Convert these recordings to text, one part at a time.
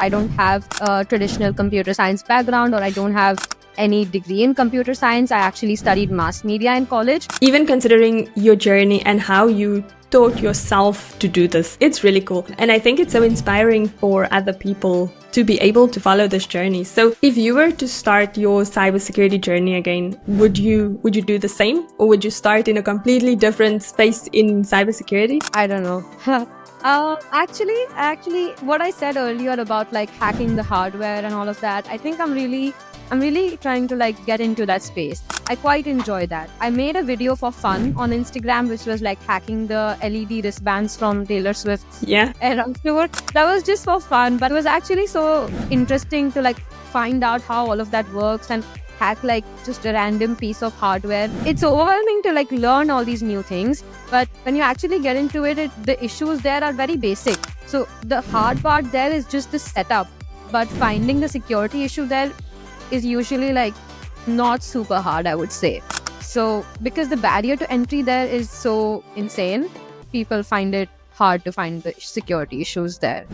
I don't have a traditional computer science background, or I don't have any degree in computer science. I actually studied mass media in college. Even considering your journey and how you taught yourself to do this, it's really cool. And I think it's so inspiring for other people to be able to follow this journey. So if you were to start your cybersecurity journey again, would you do the same, or would you start in a completely different space in cybersecurity? I don't know. Actually, what I said earlier about like hacking the hardware and all of that, I think I'm really trying to like get into that space. I quite enjoy that. I made a video for fun on Instagram, which was like hacking the LED wristbands from Taylor Swift's Eras tour. That was just for fun, but it was actually so interesting to like find out how all of that works and hack like just a random piece of hardware. It's overwhelming to like learn all these new things, but when you actually get into it, the issues there are very basic. So the hard part there is just the setup, but finding the security issue there is usually like not super hard, I would say. So because the barrier to entry there is so insane, people find it hard to find the security issues there.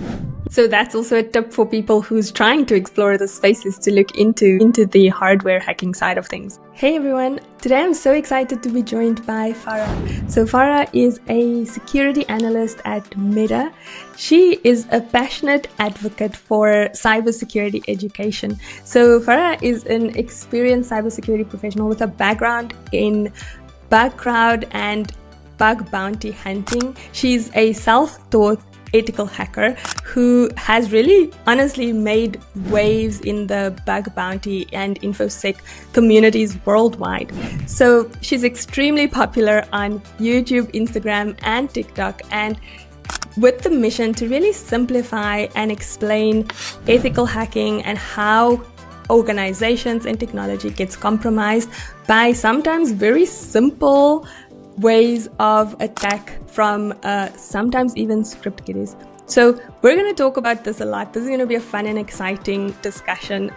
So that's also a tip for people who's trying to explore the spaces, to look into the hardware hacking side of things. Hey everyone, today I'm so excited to be joined by Farah. So Farah is a security analyst at Meta. She is a passionate advocate for cybersecurity education. So Farah is an experienced cybersecurity professional with a background in bug crowd and bug bounty hunting. She's a self-taught ethical hacker who has really honestly made waves in the bug bounty and infosec communities worldwide. So she's extremely popular on YouTube, Instagram, and TikTok, and with the mission to really simplify and explain ethical hacking and how organizations and technology gets compromised by sometimes very simple ways of attack from sometimes even script kiddies. So we're going to talk about this a lot. This is going to be a fun and exciting discussion.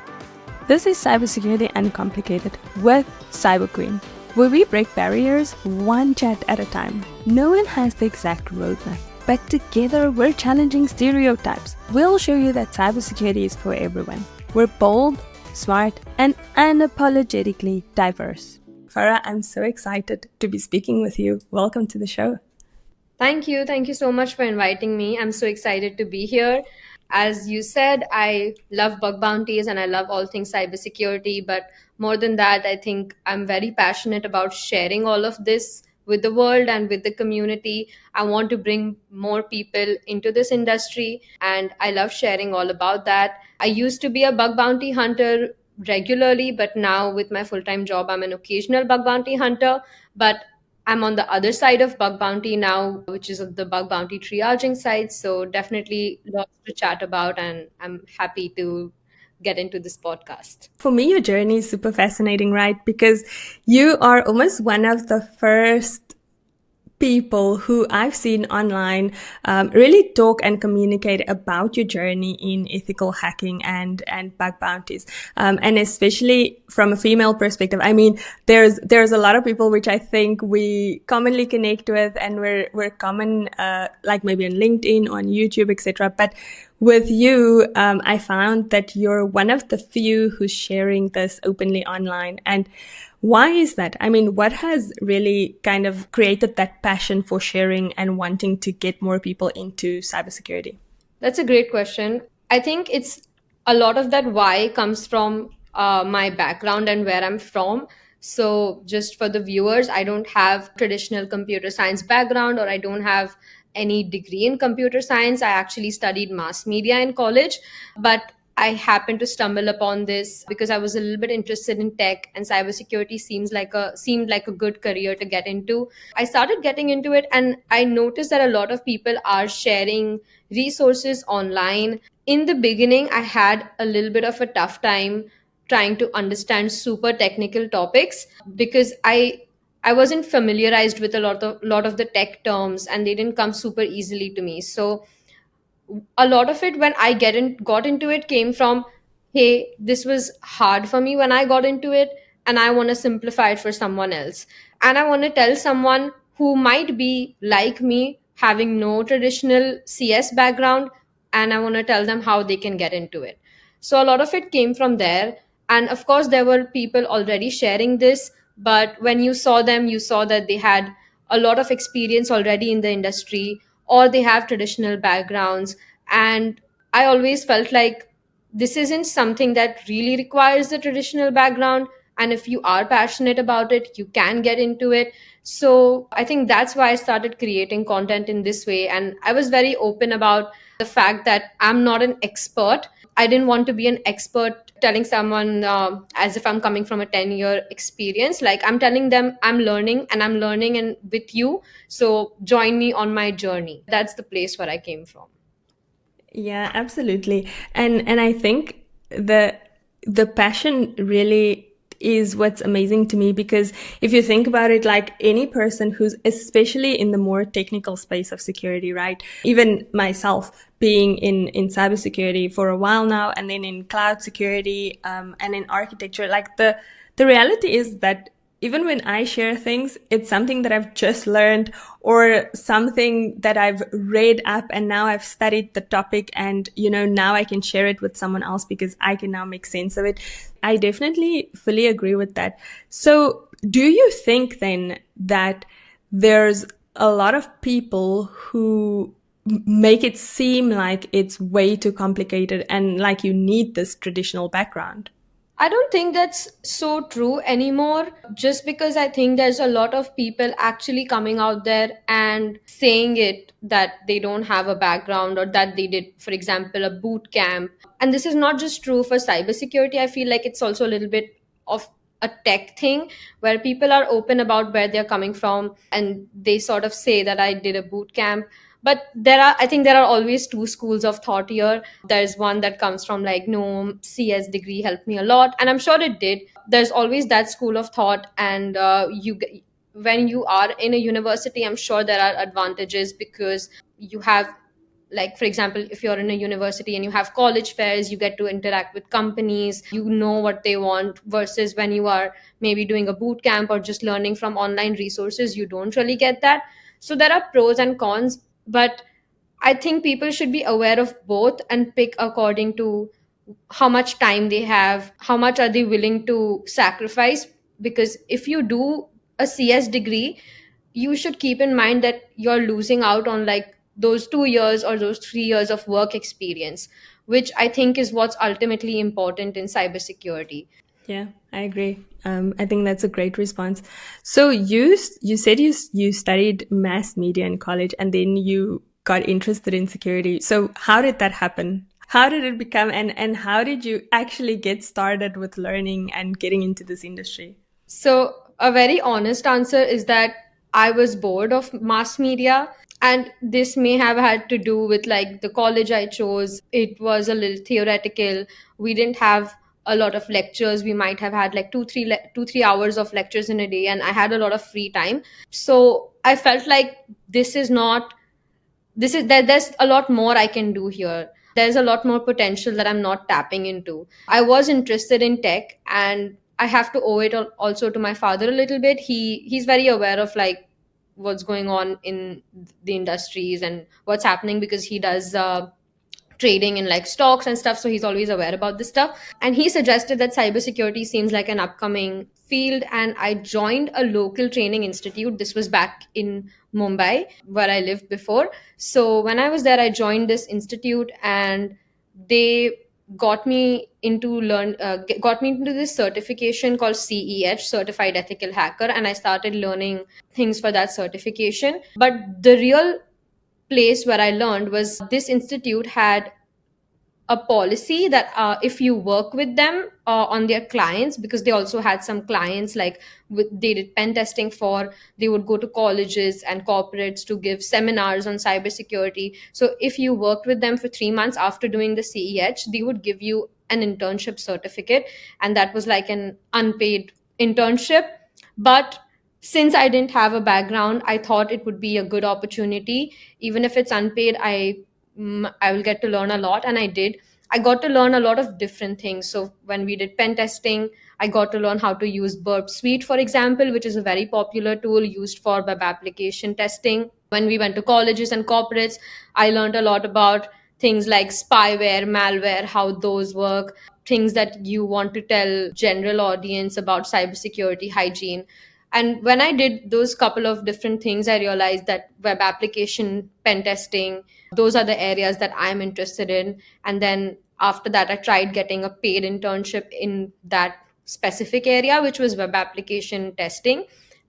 This is Cybersecurity Uncomplicated with Cyber Queen, where we break barriers one chat at a time. No one has the exact roadmap, but together we're challenging stereotypes. We'll show you that cybersecurity is for everyone. We're bold, smart, and unapologetically diverse. Farah, I'm so excited to be speaking with you. Welcome to the show. Thank you. Thank you so much for inviting me. I'm so excited to be here. As you said, I love bug bounties and I love all things cybersecurity. But more than that, I think I'm very passionate about sharing all of this with the world and with the community. I want to bring more people into this industry, and I love sharing all about that. I used to be a bug bounty hunter regularly, but now with my full-time job, I'm an occasional bug bounty hunter. But I'm on the other side of bug bounty now, which is the bug bounty triaging side. So definitely lots to chat about, and I'm happy to get into this podcast. For me, your journey is super fascinating, right? Because you are almost one of the first people who I've seen online really talk and communicate about your journey in ethical hacking and bug bounties, and especially from a female perspective. I mean, there's a lot of people which I think we commonly connect with, and we're common, like maybe on LinkedIn, on YouTube, etc. But with you, I found that you're one of the few who's sharing this openly online. And why is that? I mean, what has really kind of created that passion for sharing and wanting to get more people into cybersecurity? That's a great question. I think it's a lot of that why comes from my background and where I'm from. So just for the viewers, I don't have traditional computer science background, or I don't have any degree in computer science. I actually studied mass media in college, but I happened to stumble upon this because I was a little bit interested in tech, and cybersecurity seemed like a good career to get into. I started getting into it, and I noticed that a lot of people are sharing resources online. In the beginning, I had a little bit of a tough time trying to understand super technical topics because I wasn't familiarized with a lot of the tech terms, and they didn't come super easily to me. So a lot of it when got into it came from, hey, this was hard for me when I got into it, and I want to simplify it for someone else. And I want to tell someone who might be like me, having no traditional CS background, and I want to tell them how they can get into it. So a lot of it came from there. And of course, there were people already sharing this, but when you saw them, you saw that they had a lot of experience already in the industry, or they have traditional backgrounds. And I always felt like this isn't something that really requires the traditional background. And if you are passionate about it, you can get into it. So I think that's why I started creating content in this way. And I was very open about the fact that I'm not an expert. I didn't want to be an expert telling someone as if I'm coming from a 10-year experience. Like, I'm telling them I'm learning, and I'm learning and with you. So join me on my journey. That's the place where I came from. Yeah, absolutely. And I think the passion really is what's amazing to me, because if you think about it, like any person who's especially in the more technical space of security, right? Even myself being in cybersecurity for a while now, and then in cloud security, and in architecture, like the reality is that even when I share things, it's something that I've just learned or something that I've read up, and now I've studied the topic, and, now I can share it with someone else because I can now make sense of it. I definitely fully agree with that. So do you think then that there's a lot of people who make it seem like it's way too complicated and like you need this traditional background? I don't think that's so true anymore, just because I think there's a lot of people actually coming out there and saying it that they don't have a background, or that they did, for example, a boot camp. And this is not just true for cybersecurity. I feel like it's also a little bit of a tech thing, where people are open about where they're coming from, and they sort of say that I did a boot camp. But I think there are always two schools of thought here. There's one that comes from like, no, CS degree helped me a lot, and I'm sure it did. There's always that school of thought. And when you are in a university, I'm sure there are advantages, because you have, like, for example, if you're in a university and you have college fairs, you get to interact with companies, you know what they want, versus when you are maybe doing a boot camp or just learning from online resources, you don't really get that. So there are pros and cons, but I think people should be aware of both and pick according to how much time they have, how much are they willing to sacrifice. Because if you do a CS degree, you should keep in mind that you're losing out on like those 2 years or those 3 years of work experience, which I think is what's ultimately important in cybersecurity. Yeah, I agree. I think that's a great response. So you said you studied mass media in college, and then you got interested in security. So how did that happen? How did it become, and how did you actually get started with learning and getting into this industry? So, a very honest answer is that I was bored of mass media. And this may have had to do with like the college I chose. It was a little theoretical. We didn't have a lot of lectures. We might have had like 2 3 hours of lectures in a day, and I had a lot of free time. So I felt like this is not this is that there's a lot more I can do here. There's a lot more potential that I'm not tapping into. I was interested in tech, and I have to owe it also to my father a little bit. He's very aware of like what's going on in the industries and what's happening, because he does trading in like stocks and stuff. So he's always aware about this stuff. And he suggested that cybersecurity seems like an upcoming field. And I joined a local training institute. This was back in Mumbai, where I lived before. So when I was there, I joined this institute, and they got me into this certification called CEH, Certified Ethical Hacker, and I started learning things for that certification. But the real place where I learned was this institute had a policy that if you work with them on their clients, because they also had some clients like they did pen testing for, they would go to colleges and corporates to give seminars on cybersecurity. So if you worked with them for 3 months after doing the CEH, they would give you an internship certificate, and that was like an unpaid internship. But since I didn't have a background, I thought it would be a good opportunity. Even if it's unpaid, I will get to learn a lot, and I did. I got to learn a lot of different things. So when we did pen testing, I got to learn how to use Burp Suite, for example, which is a very popular tool used for web application testing. When we went to colleges and corporates, I learned a lot about things like spyware, malware, how those work, things that you want to tell general audience about cybersecurity hygiene. And when I did those couple of different things, I realized that web application pen testing, those are the areas that I'm interested in. And then after that, I tried getting a paid internship in that specific area, which was web application testing.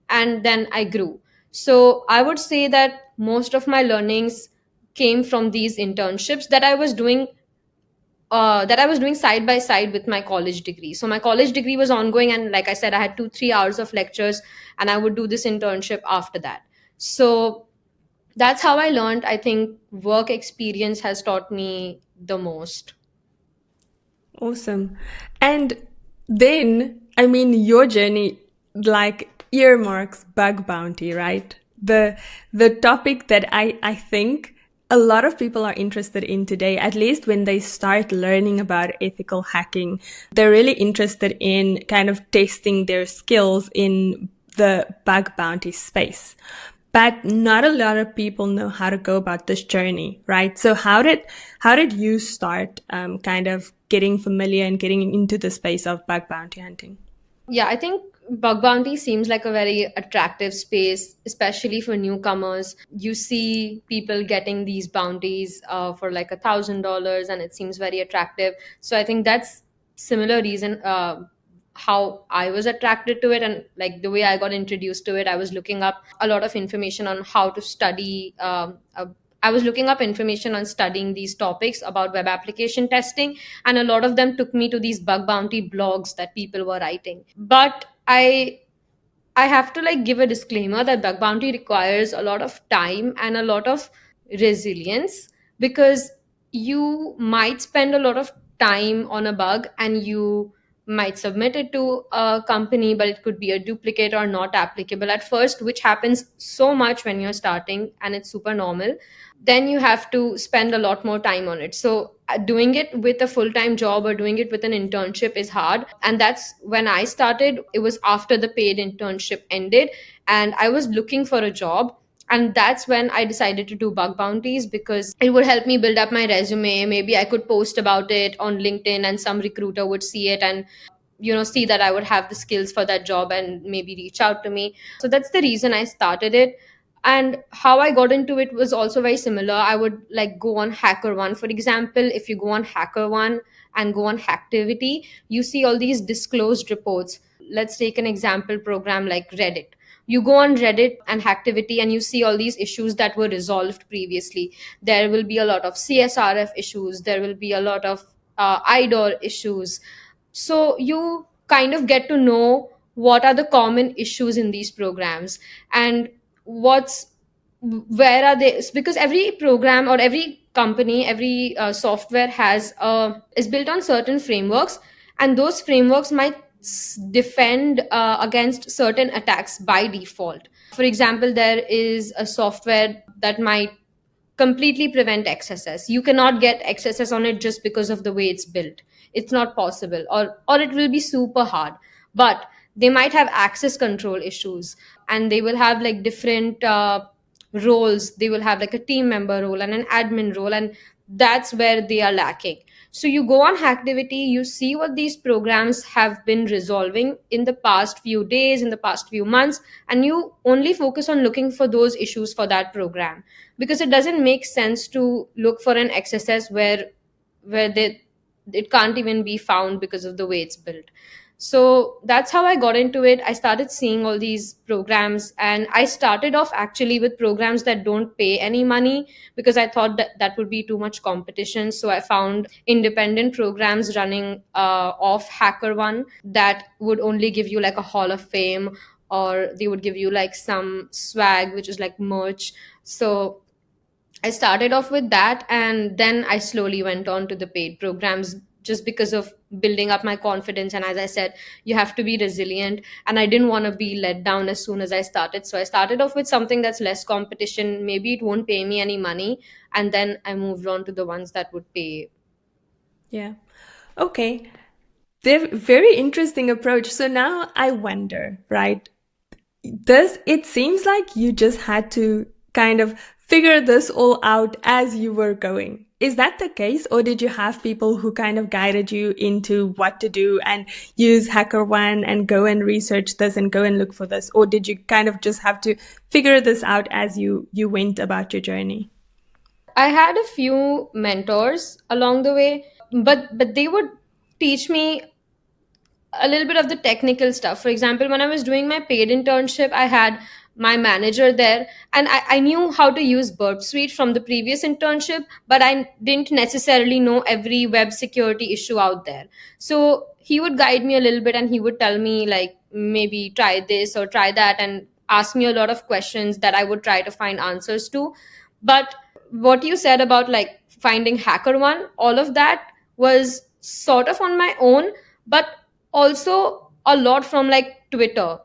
And then I grew. So I would say that most of my learnings came from these internships that I was doing side by side with my college degree. So my college degree was ongoing, and like I said, I had 2-3 hours of lectures, and I would do this internship after that. So that's how I learned. I think work experience has taught me the most. Awesome. And then, I mean, your journey like earmarks bug bounty, right? The topic that I think a lot of people are interested in today, at least when they start learning about ethical hacking, they're really interested in kind of testing their skills in the bug bounty space. But not a lot of people know how to go about this journey, right? So how did you start kind of getting familiar and getting into the space of bug bounty hunting? Yeah, I think bug bounty seems like a very attractive space, especially for newcomers. You see people getting these bounties for like $1,000, and it seems very attractive. So I think that's similar reason how I was attracted to it, and like the way I got introduced to it. I was looking up a lot of information on how to study. I was looking up information on studying these topics about web application testing, and a lot of them took me to these bug bounty blogs that people were writing. But I have to like give a disclaimer that bug bounty requires a lot of time and a lot of resilience, because you might spend a lot of time on a bug and you might submit it to a company, but it could be a duplicate or not applicable at first, which happens so much when you're starting, and it's super normal. Then you have to spend a lot more time on it. So doing it with a full-time job or doing it with an internship is hard, and that's when I started. It was after the paid internship ended and I was looking for a job, and that's when I decided to do bug bounties, because it would help me build up my resume. Maybe I could post about it on LinkedIn and some recruiter would see it and see that I would have the skills for that job and maybe reach out to me. So that's the reason I started it. And how I got into it was also very similar. I would like go on HackerOne, for example. If you go on HackerOne and go on Hacktivity, you see all these disclosed reports. Let's take an example program like Reddit. You go on Reddit and Hacktivity and you see all these issues that were resolved previously. There will be a lot of CSRF issues, there will be a lot of IDOR issues. So you kind of get to know what are the common issues in these programs, and what's where are they, because every program or every company, every software is built on certain frameworks, and those frameworks might defend against certain attacks by default. For example, there is a software that might completely prevent XSS. You cannot get XSS on it just because of the way it's built. It's not possible, or it will be super hard. But they might have access control issues, and they will have like different roles. They will have like a team member role and an admin role, and that's where they are lacking. So you go on Hacktivity, you see what these programs have been resolving in the past few days, in the past few months, and you only focus on looking for those issues for that program, because it doesn't make sense to look for an XSS where it can't even be found because of the way it's built. So that's how I got into it. I started seeing all these programs, and I started off actually with programs that don't pay any money, because I thought that that would be too much competition. So I found independent programs running off HackerOne that would only give you like a Hall of Fame, or they would give you like some swag, which is like merch. So I started off with that, and then I slowly went on to the paid programs, just because of building up my confidence. And as I said, you have to be resilient, and I didn't want to be let down as soon as I started. So I started off with something that's less competition. Maybe it won't pay me any money, and then I moved on to the ones that would pay. Yeah. Okay. They're very interesting approach. So now I wonder, right? It seems like you just had to kind of figure this all out as you were going. Is that the case, or did you have people who kind of guided you into what to do and use HackerOne and go and research this and go and look for this? Or did you kind of just have to figure this out as you went about your journey? I had a few mentors along the way, but they would teach me a little bit of the technical stuff. For example, when I was doing my paid internship, I had my manager there, and I knew how to use Burp Suite from the previous internship, but I didn't necessarily know every web security issue out there. So he would guide me a little bit, and he would tell me, like, maybe try this or try that, and ask me a lot of questions that I would try to find answers to. But what you said about like finding HackerOne, all of that was sort of on my own, but also a lot from like Twitter.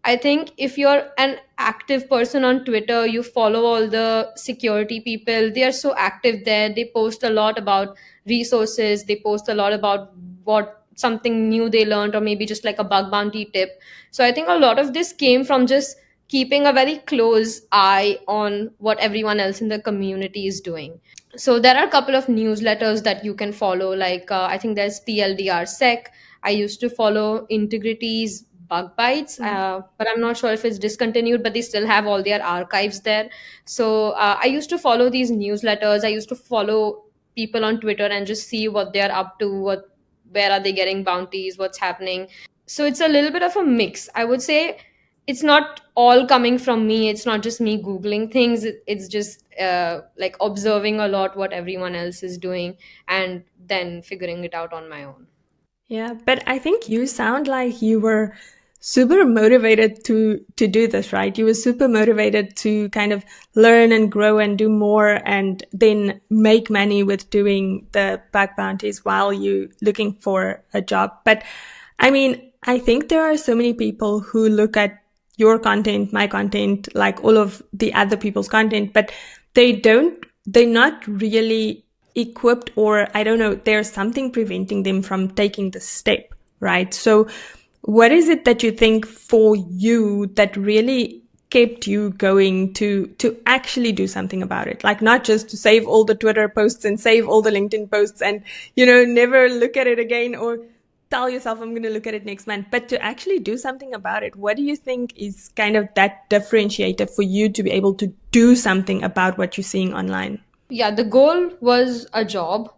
I think if you're an active person on Twitter, you follow all the security people, they are so active there. They post a lot about resources, they post a lot about what something new they learned, or maybe just like a bug bounty tip. So I think a lot of this came from just keeping a very close eye on what everyone else in the community is doing. So there are a couple of newsletters that you can follow, like I think there's TLDR Sec. I used to follow Integrity's Bug Bites, but I'm not sure if it's discontinued, but they still have all their archives there. So I used to follow these newsletters. I used to follow people on Twitter and just see what they're up to, where are they getting bounties, what's happening. So it's a little bit of a mix, I would say. It's not all coming from me, it's not just me googling things. It's just like observing a lot what everyone else is doing, and then figuring it out on my own. Yeah, but I think you sound like you were super motivated to do this, right? You were super motivated to kind of learn and grow and do more and then make money with doing the bug bounties while you looking for a job. But I mean, I think there are so many people who look at your content, my content, like all of the other people's content, but they're not really equipped, or I don't know, there's something preventing them from taking the step, right? So what is it that you think for you that really kept you going to actually do something about it? Like not just to save all the Twitter posts and save all the LinkedIn posts and, never look at it again, or tell yourself I'm going to look at it next month, but to actually do something about it. What do you think is kind of that differentiator for you to be able to do something about what you're seeing online? Yeah, the goal was a job,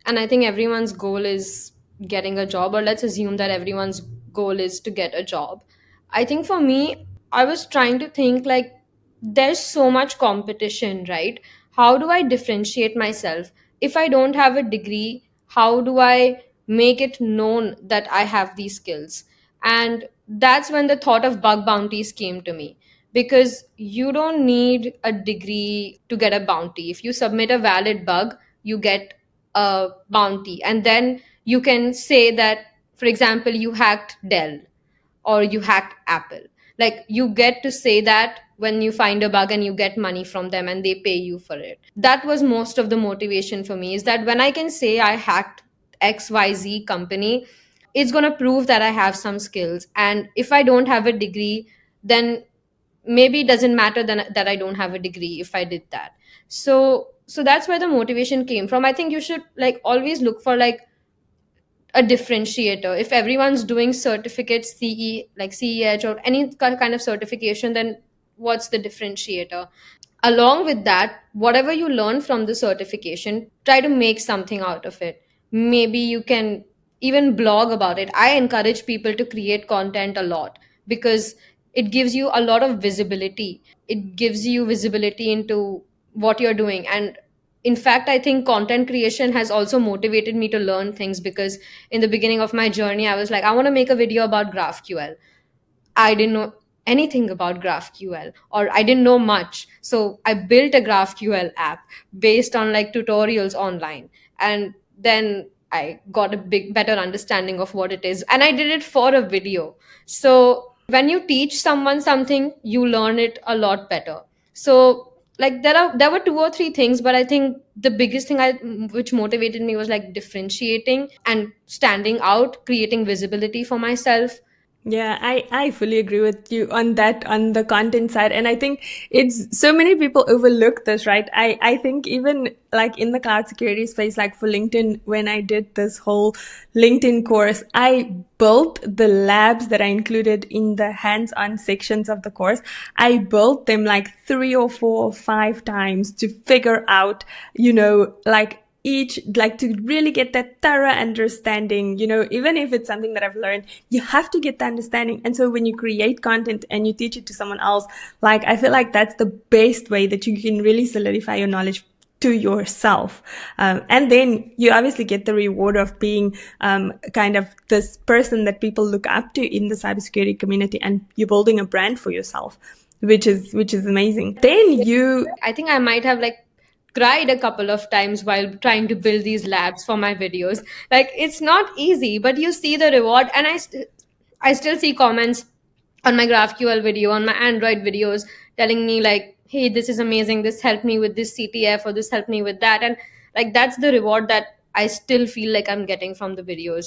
and I think everyone's goal is getting a job, or let's assume that everyone's goal is to get a job. I think for me, I was trying to think like there's so much competition, right? How do I differentiate myself? If I don't have a degree, how do I make it known that I have these skills? And that's when the thought of bug bounties came to me, because you don't need a degree to get a bounty. If you submit a valid bug, you get a bounty. And then you can say that, for example, you hacked Dell or you hacked Apple. Like you get to say that when you find a bug, and you get money from them and they pay you for it. That was most of the motivation for me, is that when I can say I hacked XYZ company, it's going to prove that I have some skills. And if I don't have a degree, then maybe it doesn't matter then that I don't have a degree if I did that. So that's where the motivation came from. I think you should like always look for like a differentiator. If everyone's doing certificates, like CEH or any kind of certification, then what's the differentiator? Along with that, whatever you learn from the certification, try to make something out of it. Maybe you can even blog about it. I encourage people to create content a lot, because it gives you a lot of visibility. It gives you visibility into what you're doing. And in fact, I think content creation has also motivated me to learn things, because in the beginning of my journey, I was like, I want to make a video about GraphQL. I didn't know anything about GraphQL, or I didn't know much. So I built a GraphQL app based on like tutorials online. And then I got a better understanding of what it is. And I did it for a video. So when you teach someone something, you learn it a lot better. So like there were two or three things, but I think the biggest thing which motivated me was like differentiating and standing out, creating visibility for myself. Yeah, I fully agree with you on that, on the content side. And I think it's so many people overlook this, right? I think even like in the cloud security space, like for LinkedIn, when I did this whole LinkedIn course, I built the labs that I included in the hands-on sections of the course. I built them like 3 or 4 or 5 times to figure out, like each, like to really get that thorough understanding, even if it's something that I've learned, you have to get the understanding. And so when you create content and you teach it to someone else, like I feel like that's the best way that you can really solidify your knowledge to yourself. And then you obviously get the reward of being kind of this person that people look up to in the cybersecurity community, and you're building a brand for yourself, which is amazing. Then you I think I might have like cried a couple of times while trying to build these labs for my videos. Like it's not easy, but you see the reward, and I still see comments on my GraphQL video, on my Android videos, telling me like, "Hey, this is amazing. This helped me with this CTF, or this helped me with that," and like that's the reward that I still feel like I'm getting from the videos.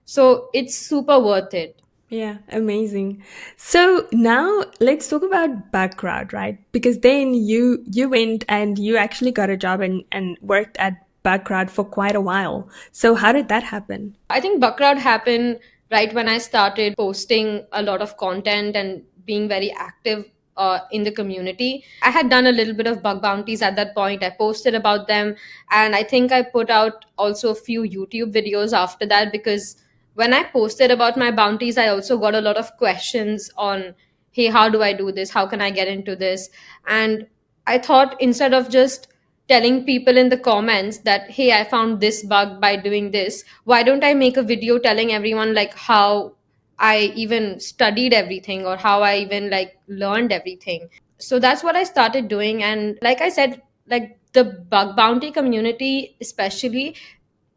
So it's super worth it. Yeah, amazing. So now let's talk about background, right? Because then you went and you actually got a job and worked at background for quite a while. So how did that happen? I think Buckrowd happened right when I started posting a lot of content and being very active in the community. I had done a little bit of bug bounties at that point. I posted about them, and I think I put out also a few YouTube videos after that, because when I posted about my bounties, I also got a lot of questions on, hey, how do I do this? How can I get into this? And I thought, instead of just telling people in the comments that, hey, I found this bug by doing this, why don't I make a video telling everyone like how I even studied everything, or how I even like learned everything. So that's what I started doing. And like I said, like the bug bounty community especially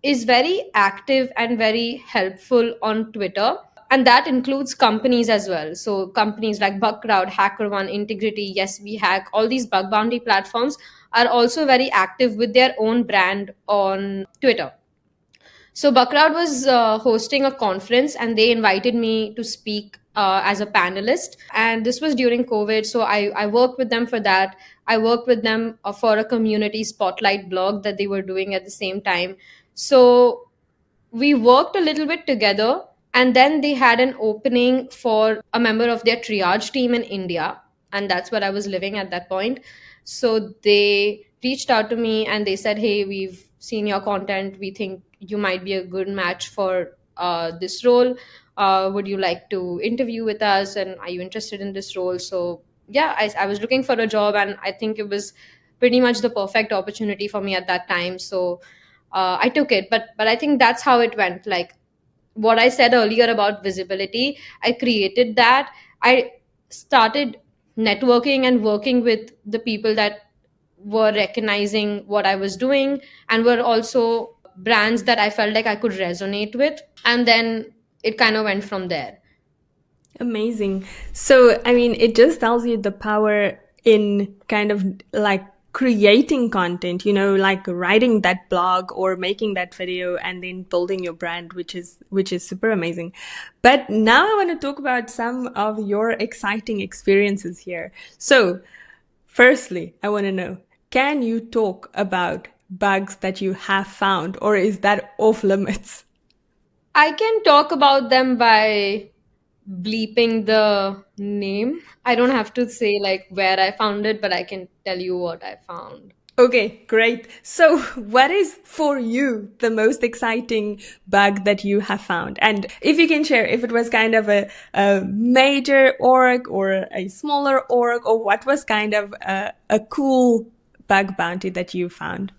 is very active and very helpful on Twitter. And that includes companies as well. So companies like Bugcrowd, HackerOne, Integrity, Yes We Hack, all these bug bounty platforms are also very active with their own brand on Twitter. So Bugcrowd was hosting a conference, and they invited me to speak as a panelist. And this was during COVID. So I worked with them for that. I worked with them for a community spotlight blog that they were doing at the same time. So we worked a little bit together, and then they had an opening for a member of their triage team in India, and that's where I was living at that point. So they reached out to me and they said, hey, we've seen your content, we think you might be a good match for this role. Would you like to interview with us, and are you interested in this role? So yeah, I was looking for a job, and I think it was pretty much the perfect opportunity for me at that time. So I took it. But I think that's how it went. Like what I said earlier about visibility, I created that. I started networking and working with the people that were recognizing what I was doing, and were also brands that I felt like I could resonate with. And then it kind of went from there. Amazing. So, I mean, it just tells you the power in kind of like creating content, like writing that blog or making that video and then building your brand, which is super amazing. But now I want to talk about some of your exciting experiences here. So, firstly, I want to know, can you talk about bugs that you have found, or is that off limits? I can talk about them by bleeping the name. I don't have to say like where I found it, but I can tell you what I found. Okay, great. So, what is for you the most exciting bug that you have found? And if you can share, if it was kind of a major org or a smaller org, or what was kind of a cool bug bounty that you found?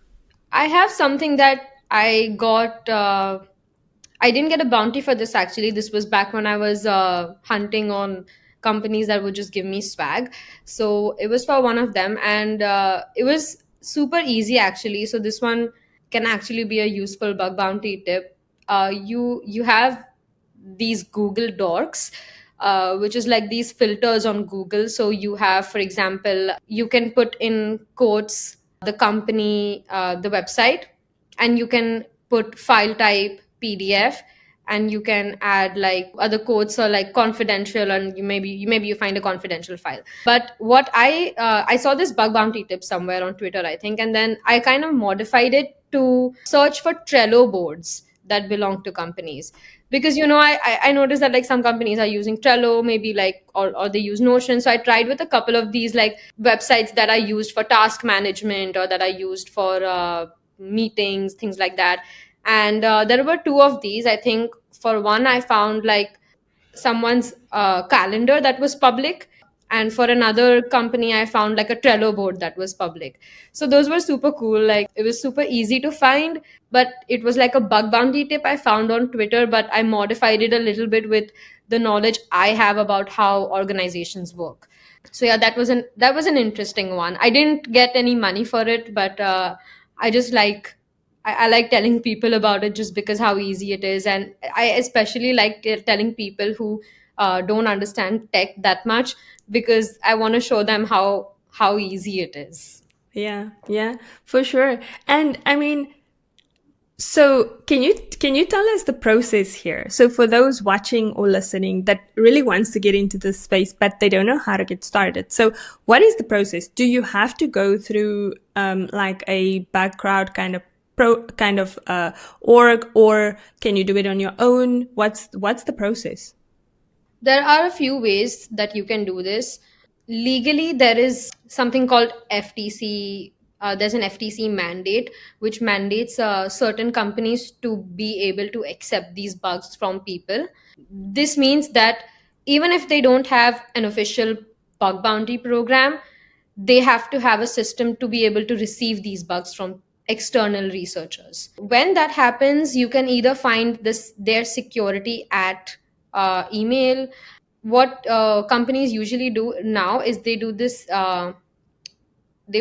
I have something that I got. I didn't get a bounty for this actually. This was back when I was hunting on companies that would just give me swag. So it was for one of them, and it was super easy actually. So this one can actually be a useful bug bounty tip. You have these Google Docs, which is like these filters on Google. So you have, for example, you can put in quotes the company, the website, and you can put file type PDF, and you can add like other quotes or like confidential, and maybe you find a confidential file. But what I saw this bug bounty tip somewhere on Twitter, I think, and then I kind of modified it to search for Trello boards that belong to companies. Because I noticed that like some companies are using Trello, maybe like, or they use Notion. So I tried with a couple of these like websites that are used for task management or that are used for meetings, things like that. And there were two of these. I think for one I found like someone's calendar that was public, and for another company I found like a Trello board that was public. So those were super cool. Like it was super easy to find, but it was like a bug bounty tip I found on Twitter, but I modified it a little bit with the knowledge I have about how organizations work. So yeah, that was an interesting one. I didn't get any money for it, but I just like I like telling people about it just because how easy it is. And I especially like telling people who don't understand tech that much, because I want to show them how easy it is. Yeah, yeah, for sure. And I mean, so can you tell us the process here? So for those watching or listening that really wants to get into this space but they don't know how to get started. So what is the process? Do you have to go through like a background kind of org, or can you do it on your own? What's the process? There are a few ways that you can do this. Legally, there is something called FTC. There's an FTC mandate which mandates certain companies to be able to accept these bugs from people. This means that even if they don't have an official bug bounty program, they have to have a system to be able to receive these bugs from external researchers. When that happens, you can either find this their security at email. What companies usually do now is they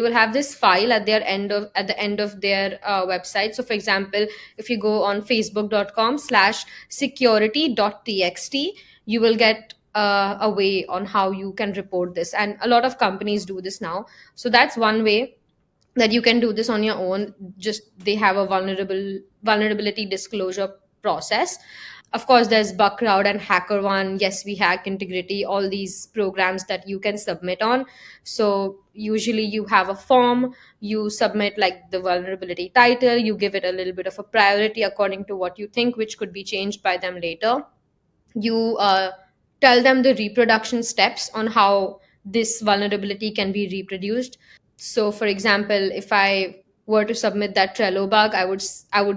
will have this file at the end of their website. So for example, if you go on facebook.com/security.txt, you will get a way on how you can report this, and a lot of companies do this now. So that's one way that you can do this on your own. Just they have a vulnerability disclosure process. Of course, there's Bugcrowd and HackerOne, Yes We Hack, Integrity, all these programs that you can submit on. So usually you have a form, you submit like the vulnerability title, you give it a little bit of a priority according to what you think, which could be changed by them later. You tell them the reproduction steps on how this vulnerability can be reproduced. So for example, if I were to submit that Trello bug, I would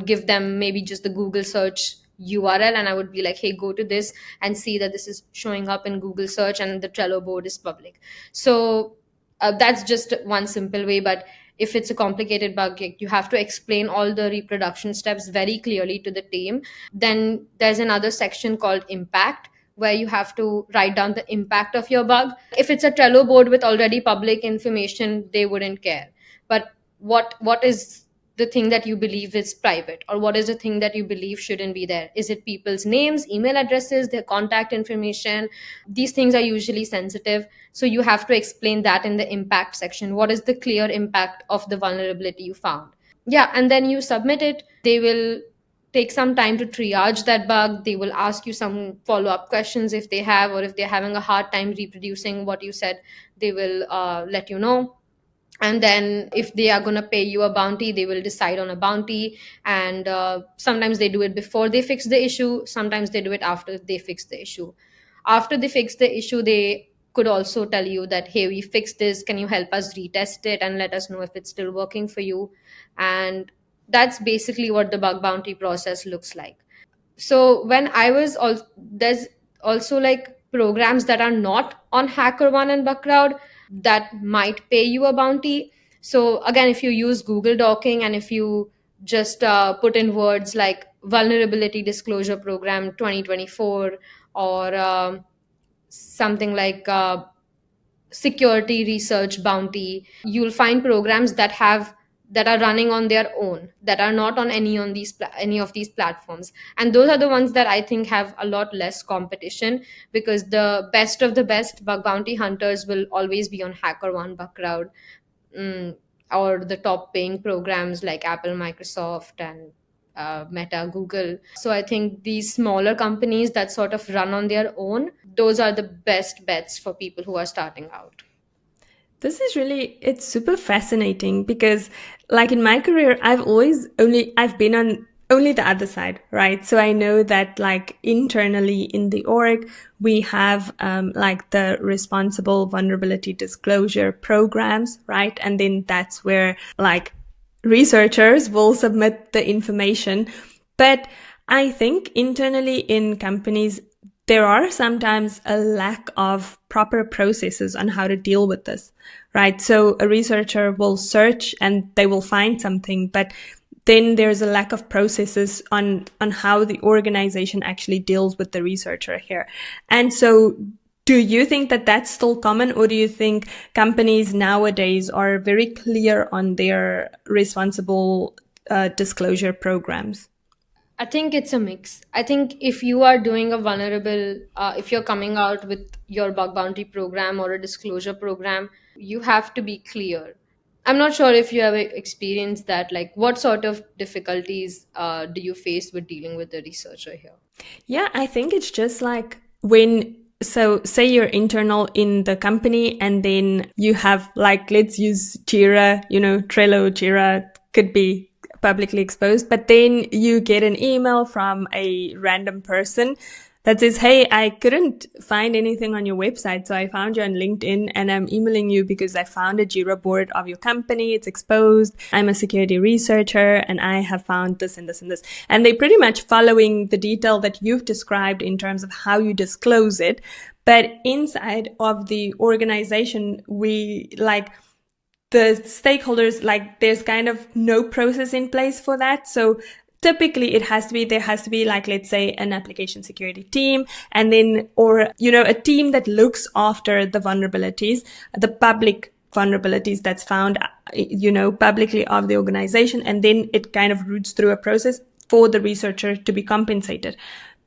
give them maybe just the Google search URL, and I would be like, hey, go to this and see that this is showing up in Google search and the Trello board is public. So that's just one simple way. But if it's a complicated bug, you have to explain all the reproduction steps very clearly to the team. Then there's another section called impact, where you have to write down the impact of your bug. If it's a Trello board with already public information, they wouldn't care. But what is the thing that you believe is private, or what is the thing that you believe shouldn't be there? Is it people's names, email addresses, their contact information? These things are usually sensitive, so you have to explain that in the impact section. What is the clear impact of the vulnerability you found? Yeah, and then you submit it. They will take some time to triage that bug. They will ask you some follow up questions if they have, or if they're having a hard time reproducing what you said, they will let you know. And then if they are going to pay you a bounty, they will decide on a bounty. And sometimes they do it before they fix the issue, sometimes they do it after they fix the issue. After they fix the issue, they could also tell you that, hey, we fixed this, can you help us retest it and let us know if it's still working for you? And that's basically what the bug bounty process looks like. So when I was also, there's also like programs that are not on HackerOne and Bugcrowd that might pay you a bounty. So again, if you use Google Docking, and if you just put in words like vulnerability disclosure program 2024, or something like security research bounty, you'll find programs that are running on their own, that are not on any of these platforms. And those are the ones that I think have a lot less competition, because the best of the best bug bounty hunters will always be on HackerOne, Bugcrowd, mm, or the top paying programs like Apple, Microsoft, and Meta, Google. So I think these smaller companies that sort of run on their own, those are the best bets for people who are starting out. This is really, it's super fascinating because like in my career, I've been on only the other side, right? So I know that like internally in the org, we have like the responsible vulnerability disclosure programs, right? And then that's where like researchers will submit the information. But I think internally in companies, there are sometimes a lack of proper processes on how to deal with this, right? So a researcher will search and they will find something, but then there's a lack of processes on how the organization actually deals with the researcher here. And so do you think that that's still common, or do you think companies nowadays are very clear on their responsible disclosure programs? I think it's a mix. I think if you are doing a vulnerable, if you're coming out with your bug bounty program or a disclosure program, you have to be clear. I'm not sure if you have experienced that. Like, what sort of difficulties do you face with dealing with the researcher here? Yeah, I think it's just like when, so say you're internal in the company and then you have like, let's use Jira, Trello, Jira could be publicly exposed, but then you get an email from a random person that says, hey, I couldn't find anything on your website, so I found you on LinkedIn and I'm emailing you because I found a Jira board of your company. It's exposed. I'm a security researcher and I have found this and this and this. And they pretty much following the detail that you've described in terms of how you disclose it. But inside of the organization, we like, the stakeholders, like there's kind of no process in place for that. So typically there has to be like, let's say an application security team and then, or, a team that looks after the vulnerabilities, the public vulnerabilities that's found, publicly of the organization. And then it kind of routes through a process for the researcher to be compensated.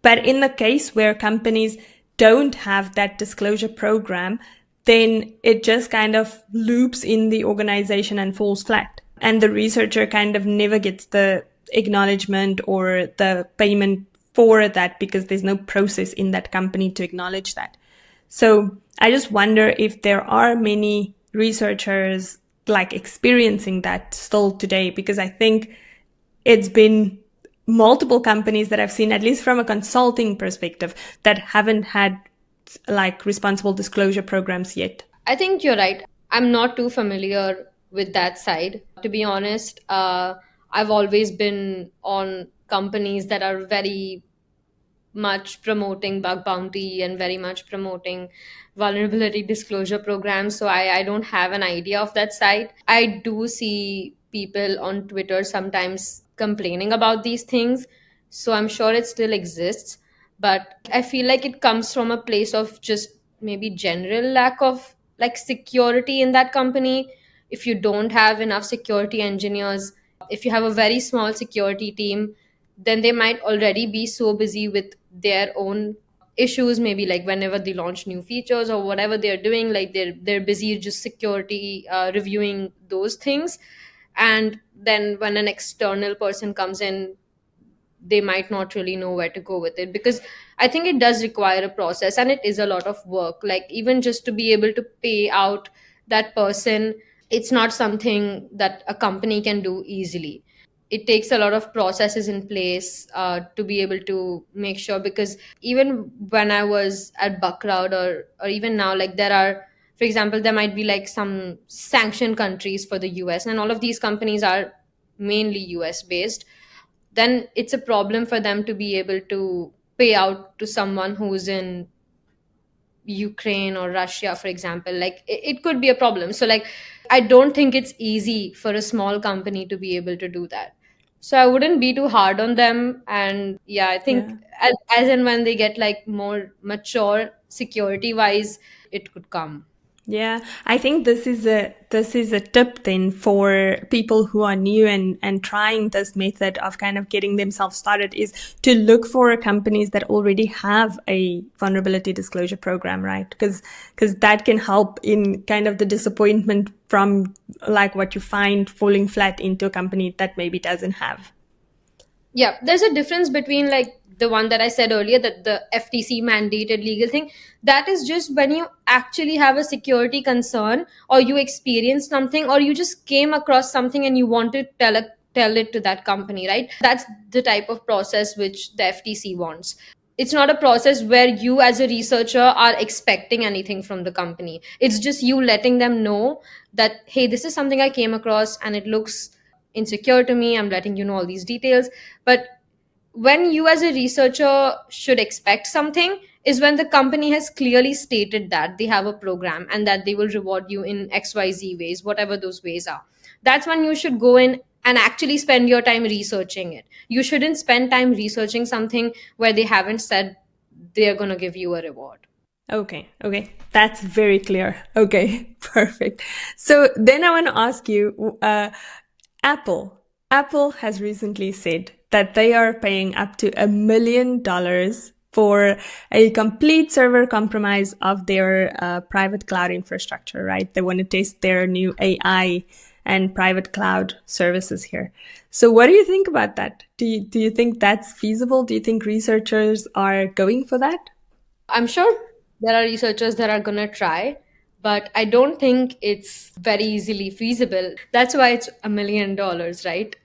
But in the case where companies don't have that disclosure program, then it just kind of loops in the organization and falls flat. And the researcher kind of never gets the acknowledgement or the payment for that because there's no process in that company to acknowledge that. So I just wonder if there are many researchers like experiencing that still today, because I think it's been multiple companies that I've seen, at least from a consulting perspective, that haven't had like responsible disclosure programs yet. I think you're right. I'm not too familiar with that side. To be honest, I've always been on companies that are very much promoting bug bounty and very much promoting vulnerability disclosure programs. So I don't have an idea of that side. I do see people on Twitter sometimes complaining about these things. So I'm sure it still exists. But I feel like it comes from a place of just maybe general lack of like security in that company. If you don't have enough security engineers, if you have a very small security team, then they might already be so busy with their own issues, maybe like whenever they launch new features or whatever they're doing, like they're busy just security reviewing those things. And then when an external person comes in, they might not really know where to go with it, because I think it does require a process and it is a lot of work. Like even just to be able to pay out that person, it's not something that a company can do easily. It takes a lot of processes in place to be able to make sure, because even when I was at Buckroud, or even now, like there are, for example, there might be like some sanctioned countries for the US, and all of these companies are mainly US based. Then it's a problem for them to be able to pay out to someone who's in Ukraine or Russia, for example. Like it could be a problem. So like I don't think it's easy for a small company to be able to do that. So I wouldn't be too hard on them. And yeah, I think Yeah. as and when they get like more mature security wise, it could come. Yeah, I think this is a tip then for people who are new and trying this method of kind of getting themselves started, is to look for companies that already have a vulnerability disclosure program, right? Because that can help in kind of the disappointment from like what you find falling flat into a company that maybe doesn't have. Yeah, there's a difference between like the one that I said earlier, that the FTC mandated legal thing. That is just when you actually have a security concern, or you experience something, or you just came across something and you want to tell it to that company, right? That's the type of process which the FTC wants. It's not a process where you as a researcher are expecting anything from the company. It's just you letting them know that, hey, this is something I came across and it looks insecure to me. I'm letting you know all these details. But when you as a researcher should expect something is when the company has clearly stated that they have a program and that they will reward you in XYZ ways, whatever those ways are. That's when you should go in and actually spend your time researching it. You shouldn't spend time researching something where they haven't said they're going to give you a reward. Okay, okay, that's very clear. Okay, perfect. So then I want to ask you, Apple. Apple has recently said that they are paying up to $1 million for a complete server compromise of their private cloud infrastructure, right? They want to test their new AI and private cloud services here. So what do you think about that? Do you think that's feasible? Do you think researchers are going for that? I'm sure there are researchers that are going to try, but I don't think it's very easily feasible. That's why it's $1 million, right?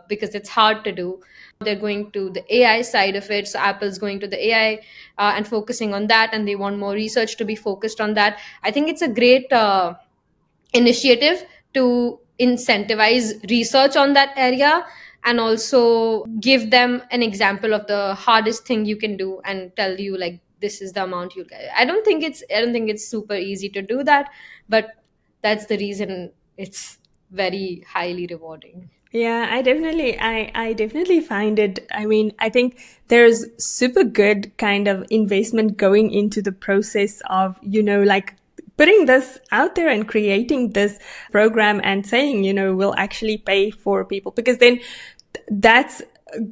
Because it's hard to do. They're going to the AI side of it. So Apple's going to the AI and focusing on that, and they want more research to be focused on that. I think it's a great initiative to incentivize research on that area, and also give them an example of the hardest thing you can do and tell you like this is the amount you get. I don't think it's super easy to do that, but that's the reason it's very highly rewarding. Yeah, I definitely find it. I mean, I think there's super good kind of investment going into the process of, like putting this out there and creating this program and saying, we'll actually pay for people, because then that's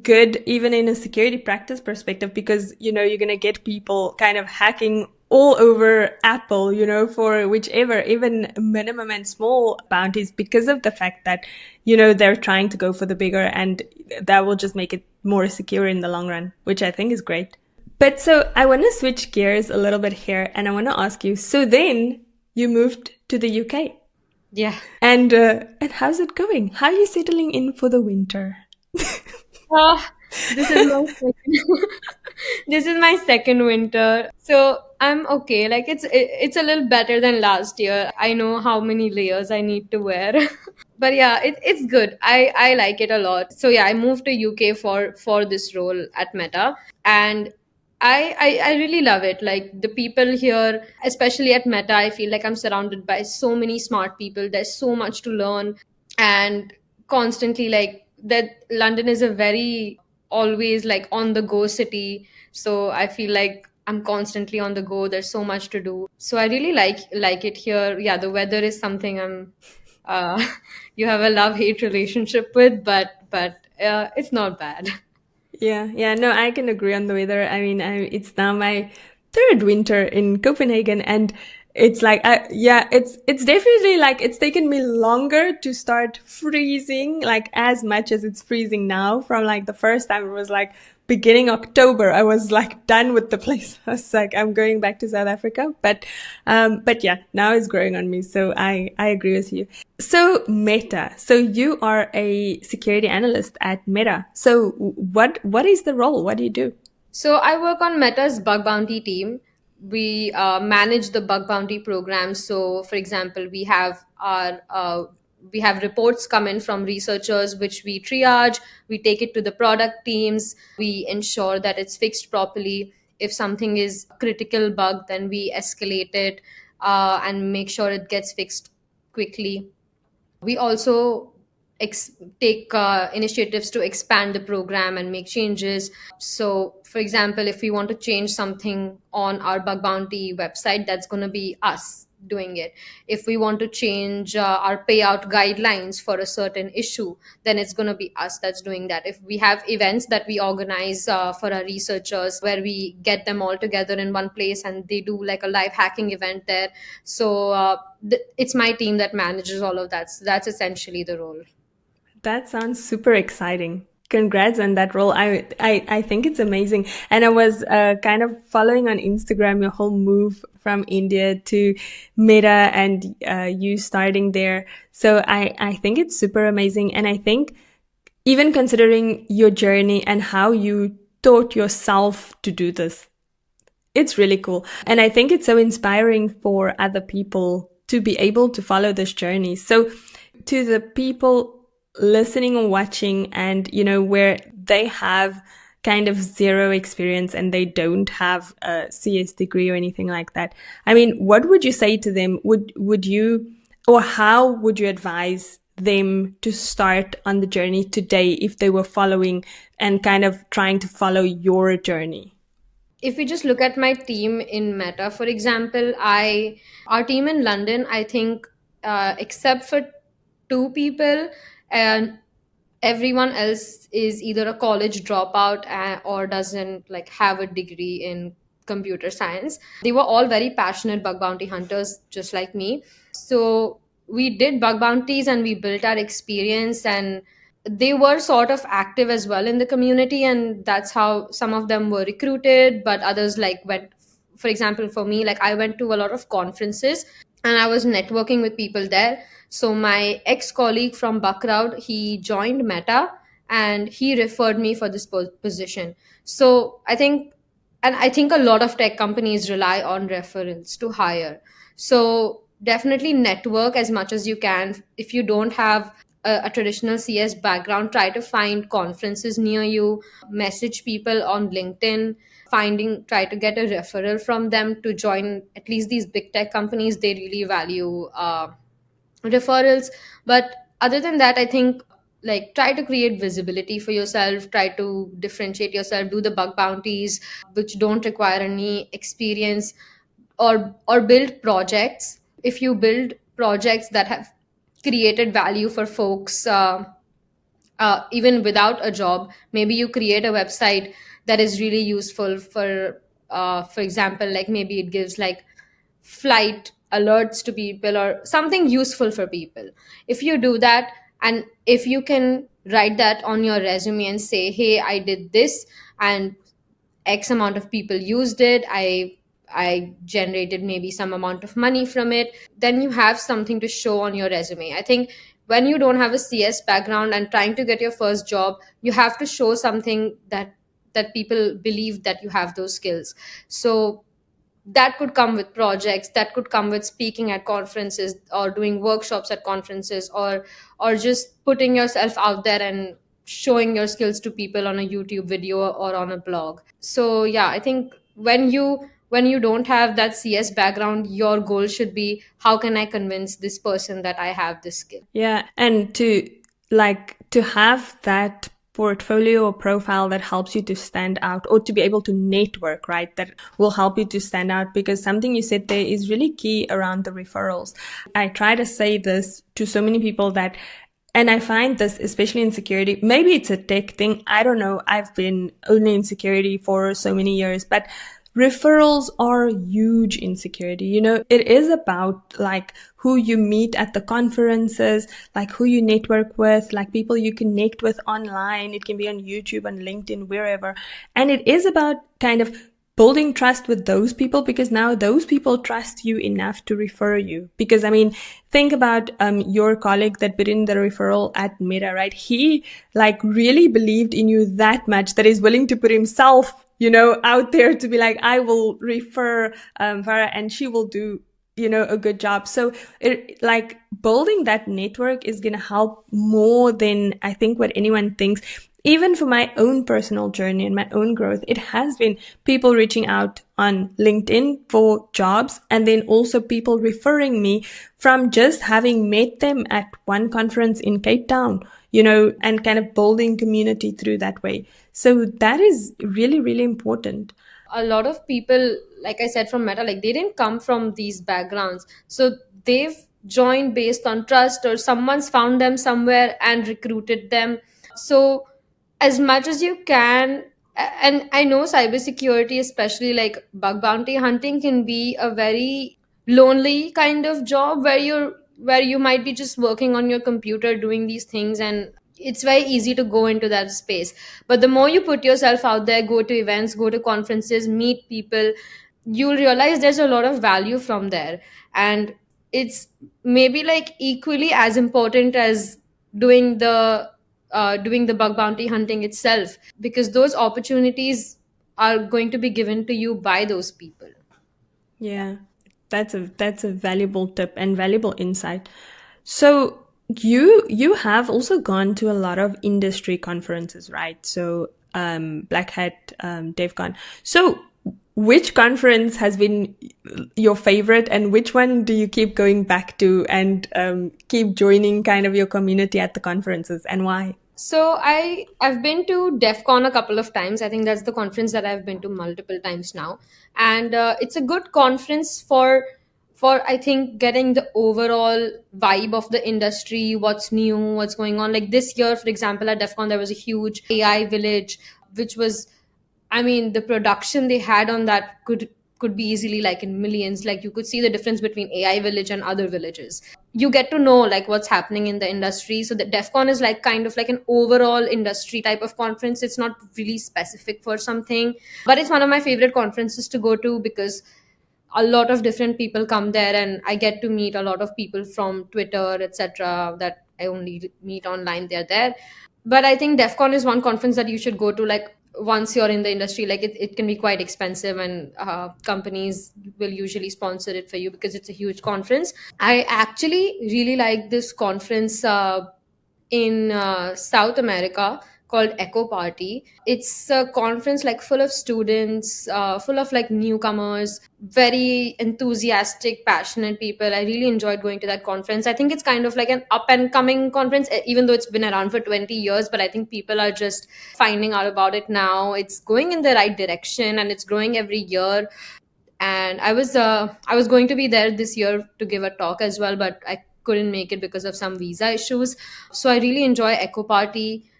good even in a security practice perspective, because you're going to get people kind of hacking all over Apple, for whichever even minimum and small bounties, because of the fact that they're trying to go for the bigger, and that will just make it more secure in the long run, which I think is great. But so I want to switch gears a little bit here, and I want to ask you, so then you moved to the UK, Yeah. and how's it going? How are you settling in for the winter? Ah, this is my second, this is my second winter, so I'm okay. Like it's a little better than last year. I know how many layers I need to wear, but yeah, it's good. I like it a lot. So yeah, I moved to UK for this role at Meta, and I really love it. Like the people here, especially at Meta, I feel like I'm surrounded by so many smart people. There's so much to learn, and constantly like that. London is a very always like on the go city, so I feel like I'm constantly on the go. There's so much to do, so I really like it here. Yeah, the weather is something I'm uh you have a love hate relationship with, but it's not bad. Yeah, yeah, no, I can agree on the weather. I mean, it's now my third winter in Copenhagen, and it's like, yeah, it's definitely like it's taken me longer to start freezing, like as much as it's freezing now. From like the first time, it was like beginning October. I was like done with the place. I was like, I'm going back to South Africa. But yeah, now it's growing on me. So I agree with you. So Meta. So you are a security analyst at Meta. So what is the role? What do you do? So I work on Meta's bug bounty team. We manage the bug bounty program. So, for example, we have reports come in from researchers, which we triage. We take it to the product teams. We ensure that it's fixed properly. If something is a critical bug, then we escalate it and make sure it gets fixed quickly. We also take initiatives to expand the program and make changes. So, for example, if we want to change something on our bug bounty website, that's going to be us doing it. If we want to change our payout guidelines for a certain issue, then it's going to be us that's doing that. If we have events that we organize for our researchers, where we get them all together in one place and they do like a live hacking event there, so it's my team that manages all of that. So that's essentially the role. That sounds super exciting. Congrats on that role. I think it's amazing. And I was kind of following on Instagram your whole move from India to Meta and you starting there. So I think it's super amazing. And I think even considering your journey and how you taught yourself to do this, it's really cool. And I think it's so inspiring for other people to be able to follow this journey. So to the people listening or watching and, you know, where they have kind of zero experience and they don't have a CS degree or anything like that. I mean, what would you say to them? Would you, or how would you advise them to start on the journey today if they were following and kind of trying to follow your journey? If we just look at my team in Meta, for example, our team in London, I think, except for two people, and everyone else is either a college dropout or doesn't like have a degree in computer science. They were all very passionate bug bounty hunters, just like me. So we did bug bounties and we built our experience, and they were sort of active as well in the community, and that's how some of them were recruited, but others like went, for example, for me, like I went to a lot of conferences and I was networking with people there. So my ex-colleague from Buckrowd, he joined Meta and he referred me for this position. So I think a lot of tech companies rely on referrals to hire. So definitely network as much as you can. If you don't have a traditional CS background, try to find conferences near you, message people on LinkedIn, try to get a referral from them to join at least these big tech companies. They really value referrals. But other than that, I think, like, try to create visibility for yourself, try to differentiate yourself, do the bug bounties which don't require any experience, or build projects. If you build projects that have created value for folks, even without a job, maybe you create a website that is really useful for example, like maybe it gives like flight alerts to people or something useful for people. If you do that, and if you can write that on your resume and say, hey, I did this and X amount of people used it, I generated maybe some amount of money from it, then you have something to show on your resume. I think when you don't have a CS background and trying to get your first job, you have to show something that people believe that you have those skills. So that could come with projects, that could come with speaking at conferences or doing workshops at conferences, or just putting yourself out there and showing your skills to people on a YouTube video or on a blog. So yeah, I think when you don't have that CS background, your goal should be, how can I convince this person that I have this skill? Yeah. And to have that portfolio or profile that helps you to stand out or to be able to network, right? That will help you to stand out, because something you said there is really key around the referrals. I try to say this to so many people that, and I find this, especially in security, maybe it's a tech thing. I don't know. I've been only in security for so many years, but referrals are huge in security. You know, it is about like who you meet at the conferences, like who you network with, like people you connect with online. It can be on YouTube, on LinkedIn, wherever. And it is about kind of building trust with those people, because now those people trust you enough to refer you. Because I mean, think about your colleague that put in the referral at Meta, right? He like really believed in you that much that he's willing to put himself, you know, out there to be like, I will refer Farah and she will do, you know, a good job. So it like building that network is going to help more than I think what anyone thinks. Even for my own personal journey and my own growth, it has been people reaching out on LinkedIn for jobs, and then also people referring me from just having met them at one conference in Cape Town, you know, and kind of building community through that way. So that is really, really important. A lot of people, like I said, from Meta, like they didn't come from these backgrounds, so they've joined based on trust, or someone's found them somewhere and recruited them. So as much as you can, and I know cybersecurity, especially like bug bounty hunting, can be a very lonely kind of job where you might be just working on your computer doing these things, and it's very easy to go into that space. But the more you put yourself out there, go to events, go to conferences, meet people, you'll realize there's a lot of value from there. And it's maybe like equally as important as doing the bug bounty hunting itself, because those opportunities are going to be given to you by those people. Yeah, that's a valuable tip and valuable insight. So you have also gone to a lot of industry conferences, right? So Black Hat, DevCon. So which conference has been your favorite, and which one do you keep going back to and keep joining kind of your community at the conferences, and why? So I've been to DEF CON a couple of times. I think that's the conference that I've been to multiple times now, and it's a good conference for I think getting the overall vibe of the industry, what's new, what's going on. Like this year, for example, at DEF CON there was a huge AI village, which was, I mean, the production they had on that could be easily like in millions. Like you could see the difference between AI village and other villages. You get to know like what's happening in the industry. So the DEF CON is like kind of like an overall industry type of conference. It's not really specific for something, but it's one of my favorite conferences to go to because a lot of different people come there, and I get to meet a lot of people from Twitter, etc., that I only meet online. They're there. But I think DEF CON is one conference that you should go to like once you're in the industry. Like it can be quite expensive, and companies will usually sponsor it for you because it's a huge conference. I actually really like this conference in South America called Echo Party. It's a conference like full of students, full of like newcomers, very enthusiastic, passionate people. I really enjoyed going to that conference. I think it's kind of like an up and coming conference, even though it's been around for 20 years, but I think people are just finding out about it now. It's going in the right direction and it's growing every year. And I was going to be there this year to give a talk as well, but I couldn't make it because of some visa issues. So I really enjoy Echo Party.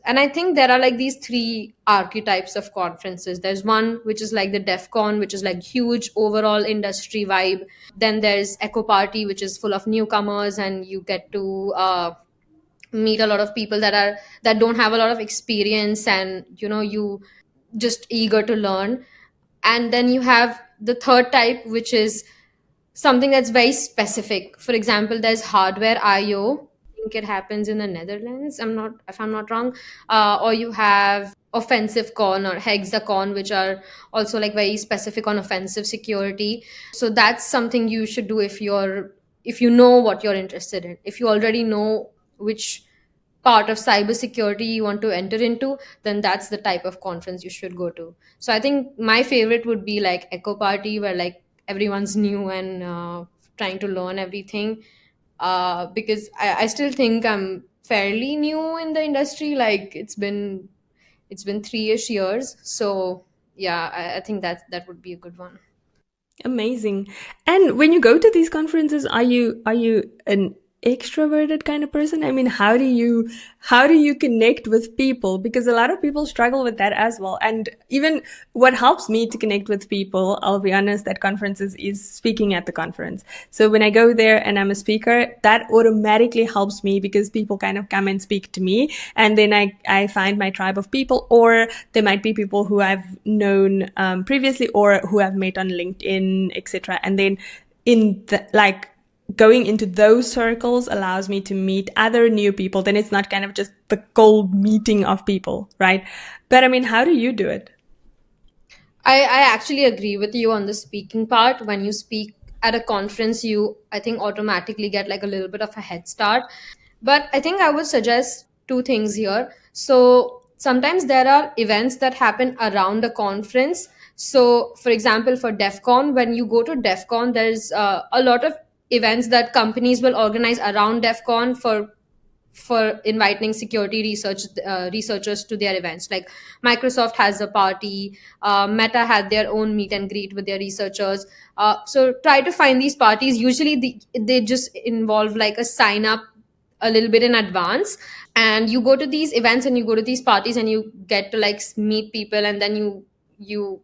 And I think there are like these three archetypes of conferences. There's one which is like the DEF CON, which is like huge overall industry vibe. Then there's Echo Party, which is full of newcomers, and you get to meet a lot of people that don't have a lot of experience, and you just eager to learn. And then you have the third type, which is something that's very specific. For example, there's Hardware IO. I think it happens in the Netherlands. I'm not wrong. Or you have Offensive Con or Hexacon, which are also like very specific on offensive security. So that's something you should do if you know what you're interested in. If you already know which part of cybersecurity you want to enter into, then that's the type of conference you should go to. So I think my favorite would be like Echo Party, where like everyone's new and trying to learn everything. Because I still think I'm fairly new in the industry. Like it's been 3ish years. So yeah, I think that would be a good one. Amazing. And when you go to these conferences, are you an extroverted kind of person? I mean, how do you connect with people? Because a lot of people struggle with that as well. And even what helps me to connect with people, I'll be honest, at conferences is speaking at the conference. So when I go there and I'm a speaker, that automatically helps me because people kind of come and speak to me. And then I find my tribe of people, or there might be people who I've known previously or who I've met on LinkedIn, etc. And then going into those circles allows me to meet other new people. Then it's not kind of just the cold meeting of people, right? But I mean, how do you do it? I actually agree with you on the speaking part. When you speak at a conference, you, I think, automatically get like a little bit of a head start. But I think I would suggest two things here. So sometimes there are events that happen around a conference. So, for example, for DEF CON, when you go to DEF CON, there's a lot of events that companies will organize around DEF CON for inviting security researchers to their events. Like Microsoft has a party, Meta had their own meet and greet with their researchers. So try to find these parties. Usually they just involve like a sign up a little bit in advance, and you go to these events and you go to these parties and you get to like meet people, and then you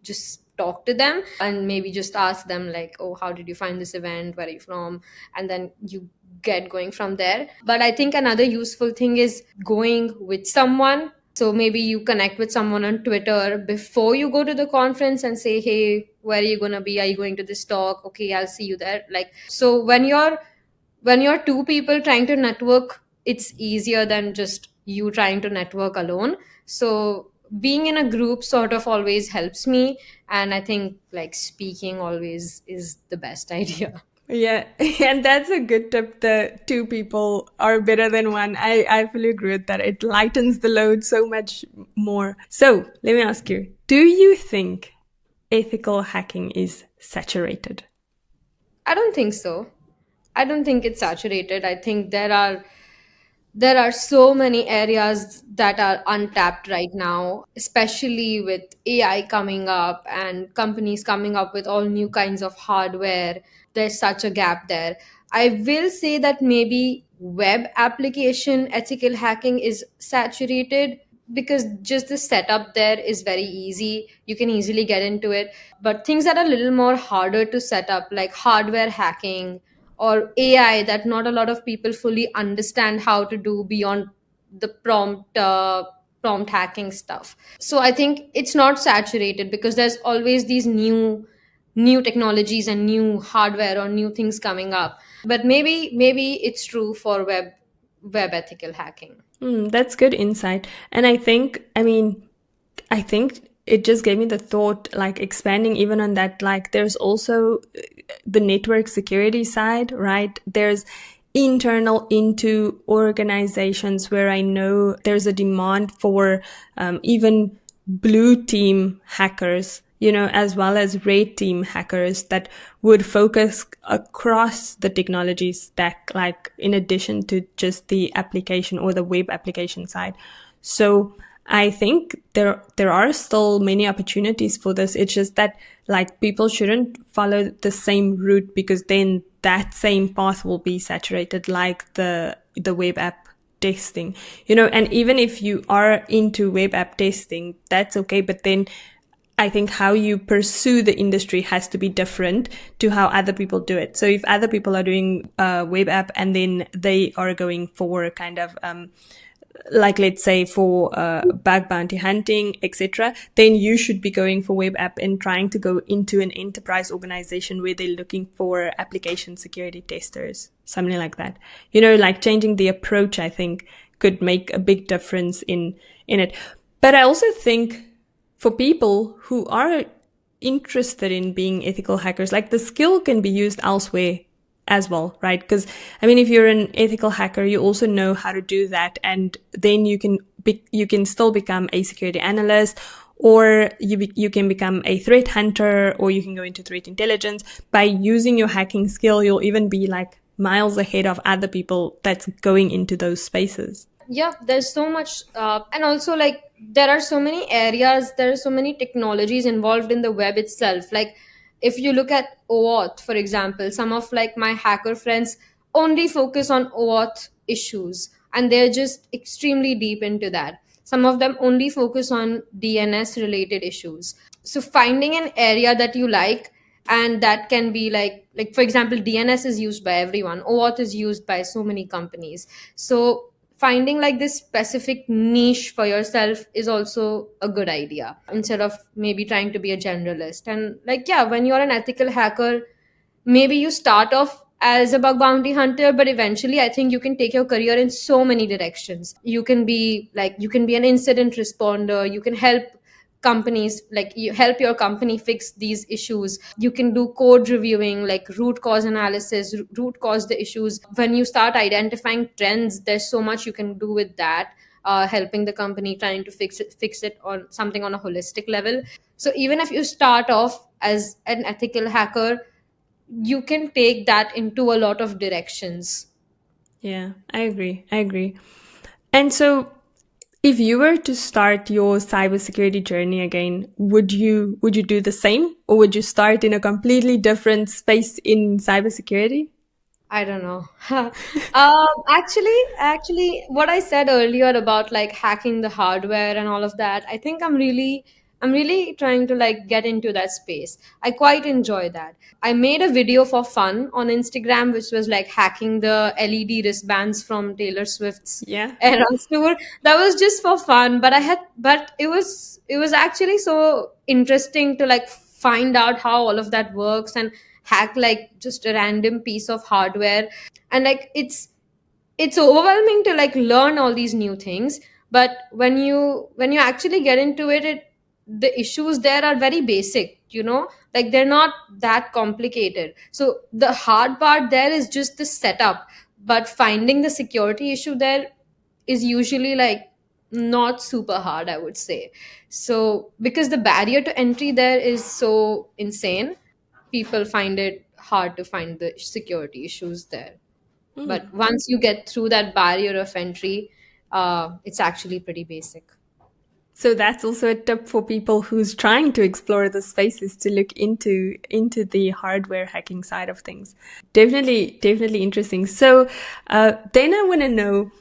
just talk to them and maybe just ask them like, oh, how did you find this event, where are you from? And then you get going from there. But I think another useful thing is going with someone. So maybe you connect with someone on Twitter before you go to the conference and say, hey, where are you going to be? Are you going to this talk? Okay, I'll see you there. Like, so when you're two people trying to network, it's easier than just you trying to network alone. So being in a group sort of always helps me, and I think like speaking always is the best idea. Yeah, and that's a good tip. The two people are better than one. I fully agree with that. It lightens the load so much more. So let me ask you, do you think ethical hacking is saturated? I don't think so. I don't think it's saturated. I think there are so many areas that are untapped right now, especially with AI coming up and companies coming up with all new kinds of hardware. There's such a gap there. I will say that maybe web application ethical hacking is saturated because just the setup there is very easy. You can easily get into it. But things that are a little more harder to set up, like hardware hacking or AI, that not a lot of people fully understand how to do beyond the prompt hacking stuff. So I think it's not saturated because there's always these new technologies and new hardware or new things coming up. But maybe it's true for web ethical hacking. That's good insight. And I think it just gave me the thought, like expanding even on that, like there's also the network security side, right? There's internal into organizations where I know there's a demand for even blue team hackers, as well as red team hackers that would focus across the technology stack, like in addition to just the application or the web application side. So I think there are still many opportunities for this. It's just that like people shouldn't follow the same route because then that same path will be saturated like the web app testing. And even if you are into web app testing, that's okay, but then I think how you pursue the industry has to be different to how other people do it. So if other people are doing a web app and then they are going for kind of like let's say for bug bounty hunting, etc., then you should be going for web app and trying to go into an enterprise organization where they're looking for application security testers, something like that. Like changing the approach, I think, could make a big difference in it. But I also think for people who are interested in being ethical hackers, like the skill can be used elsewhere as well, right? Because if you're an ethical hacker, you also know how to do that, and then you can still become a security analyst, or you can become a threat hunter, or you can go into threat intelligence. By using your hacking skill, you'll even be like miles ahead of other people that's going into those spaces. Yeah, there's so much and also like there are so many areas, there are so many technologies involved in the web itself. Like if you look at OAuth, for example, some of like my hacker friends only focus on OAuth issues and they're just extremely deep into that. Some of them only focus on DNS related issues. So finding an area that you like, and that can be like for example, DNS is used by everyone, OAuth is used by so many companies. So finding like this specific niche for yourself is also a good idea instead of maybe trying to be a generalist. And like, yeah, when you're an ethical hacker, maybe you start off as a bug bounty hunter, but eventually I think you can take your career in so many directions. You can be an incident responder, you can help companies, like you help your company fix these issues. You can do code reviewing, like root cause analysis, root cause the issues. When you start identifying trends, there's so much you can do with that, helping the company trying to fix it on something on a holistic level. So even if you start off as an ethical hacker, you can take that into a lot of directions. Yeah, I agree. And so if you were to start your cybersecurity journey again, would you do the same, or would you start in a completely different space in cybersecurity? I don't know. Actually, what I said earlier about like hacking the hardware and all of that, I think I'm really I'm really trying to like get into that space. I quite enjoy that. I made a video for fun on Instagram, which was like hacking the LED wristbands from Taylor Swift's Yeah. Eras tour. That was just for fun, but it was actually so interesting to like find out how all of that works and hack like just a random piece of hardware. And like it's overwhelming to like learn all these new things, but when you actually get into it, the issues there are very basic, like they're not that complicated. So the hard part there is just the setup, but finding the security issue there is usually like not super hard, I would say. So because the barrier to entry there is so insane, people find it hard to find the security issues there. But once you get through that barrier of entry, it's actually pretty basic. So that's also a tip for people who's trying to explore the spaces to look into the hardware hacking side of things. Definitely interesting. So then I want to know,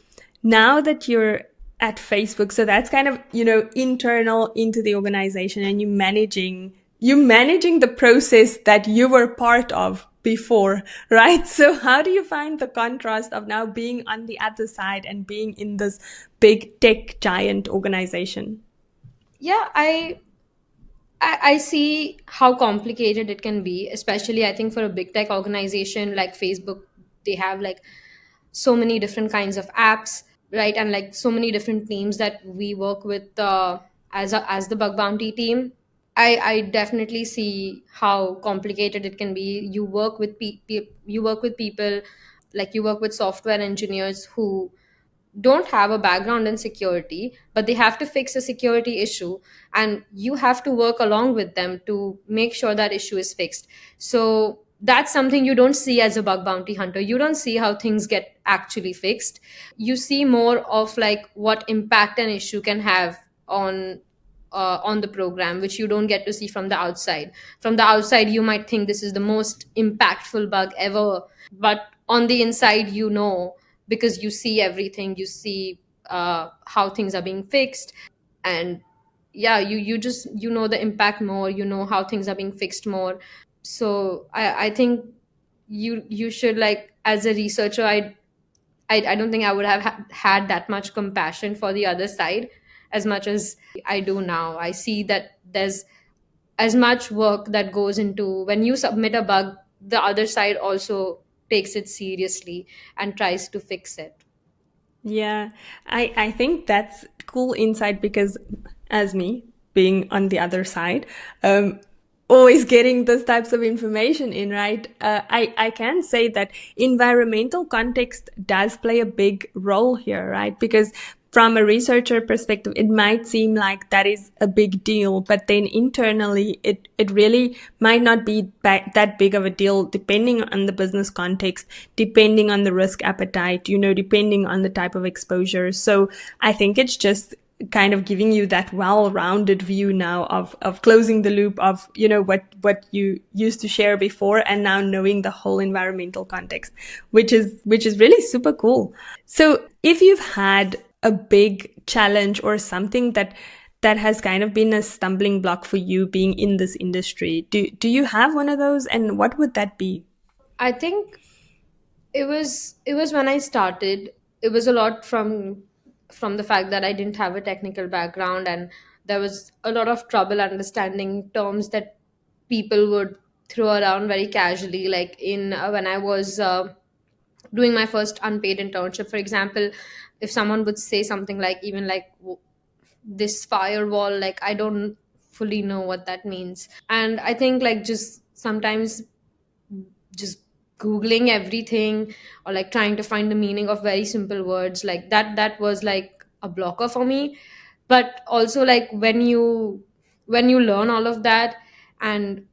now that you're at Facebook, so that's kind of, internal into the organization, and you managing the process that you were part of before, right? So how do you find the contrast of now being on the other side and being in this big tech giant organization? Yeah, I see how complicated it can be, especially I think for a big tech organization like Facebook. They have like so many different kinds of apps, right? And like so many different teams that we work with as the bug bounty team. I definitely see how complicated it can be. You work with people, like you work with software engineers who don't have a background in security, but they have to fix a security issue, and you have to work along with them to make sure that issue is fixed. So that's something you don't see as a bug bounty hunter. You don't see how things get actually fixed. You see more of like what impact an issue can have on the program, which you don't get to see from the outside. From the outside, you might think this is the most impactful bug ever, but on the inside, because you see everything. You see how things are being fixed, and yeah, you just the impact more. You know how things are being fixed more. So I think you should, like, as a researcher, I don't think I would have had that much compassion for the other side as much as I do now. I see that there's as much work that goes into when you submit a bug. The other side also takes it seriously and tries to fix it. Yeah, I think that's cool insight, because as me being on the other side, always getting those types of information in, right? I can say that environmental context does play a big role here, right? Because from a researcher perspective, it might seem like that is a big deal, but then internally, it really might not be that big of a deal, depending on the business context, depending on the risk appetite, depending on the type of exposure. So I think it's just kind of giving you that well-rounded view now of closing the loop of, what you used to share before, and now knowing the whole environmental context, which is really super cool. So if you've had a big challenge or something that has kind of been a stumbling block for you being in this industry, do you have one of those, and what would that be? I think it was when I started. It was a lot from the fact that I didn't have a technical background, and there was a lot of trouble understanding terms that people would throw around very casually, like in when I was doing my first unpaid internship, for example. If someone would say something like, even like, this firewall, like I don't fully know what that means. And I think like just sometimes just googling everything, or like trying to find the meaning of very simple words, like that was like a blocker for me. But also, like, when you learn all of that, and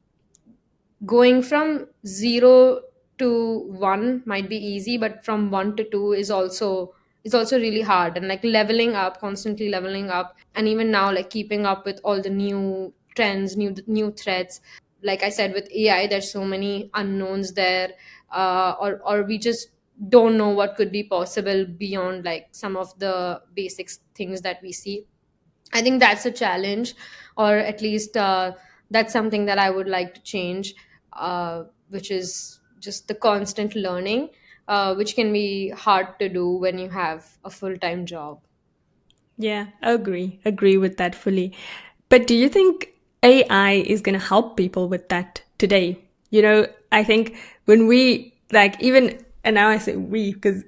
going from 0 to 1 might be easy, but from 1 to 2 is also really hard. And like leveling up, constantly leveling up, and even now, like keeping up with all the new trends, new threats. Like I said, with AI, there's so many unknowns there, or we just don't know what could be possible beyond like some of the basic things that we see. I think that's a challenge, or at least that's something that I would like to change, which is just the constant learning, which can be hard to do when you have a full time job. Yeah, agree with that fully. But do you think AI is going to help people with that today? I think when we like even, and now I say we because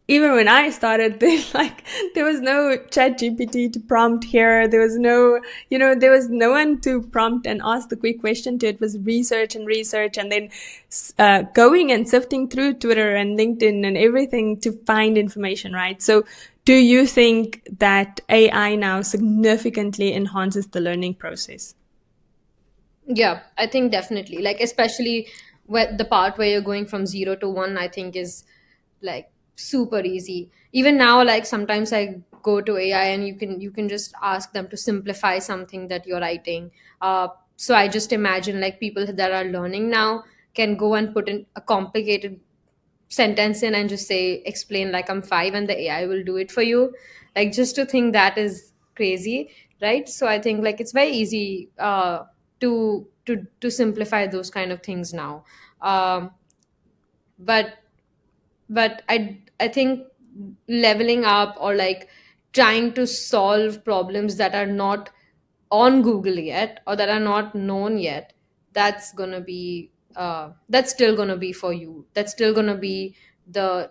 even when I started, there was no chat GPT to prompt here. There was no, there was no one to prompt and ask the quick question to. It was research and then going and sifting through Twitter and LinkedIn and everything to find information, right? So do you think that AI now significantly enhances the learning process? Yeah, I think definitely. Like especially where the part where you're going from 0 to 1, I think is like super easy. Even now, like sometimes I go to AI and you can just ask them to simplify something that you're writing. So I just imagine like people that are learning now can go and put in a complicated sentence in and just say explain like I'm 5 and the AI will do it for you. Like just to think that is crazy, right? So I think like it's very easy to simplify those kind of things now. um, but but I think leveling up or like trying to solve problems that are not on Google yet or that are not known yet, that's still gonna be for you. That's still gonna be the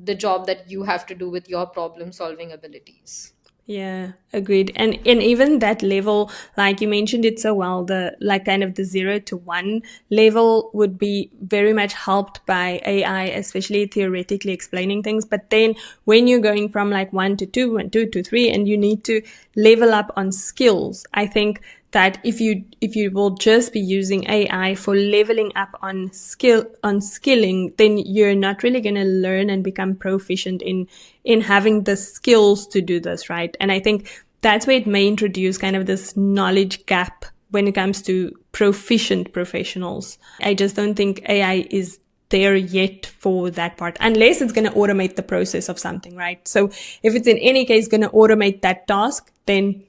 the job that you have to do with your problem solving abilities. Yeah, agreed. And even that level, like you mentioned it so well, the like kind of the 0 to 1 level would be very much helped by AI, especially theoretically explaining things. But then when you're going from like 1 to 2 and 2 to 3, and you need to level up on skills, I think that if you will just be using AI for leveling up on skilling, then you're not really going to learn and become proficient in having the skills to do this, right? And I think that's where it may introduce kind of this knowledge gap when it comes to proficient professionals. I just don't think AI is there yet for that part, unless it's going to automate the process of something, right? So if it's in any case going to automate that task, then,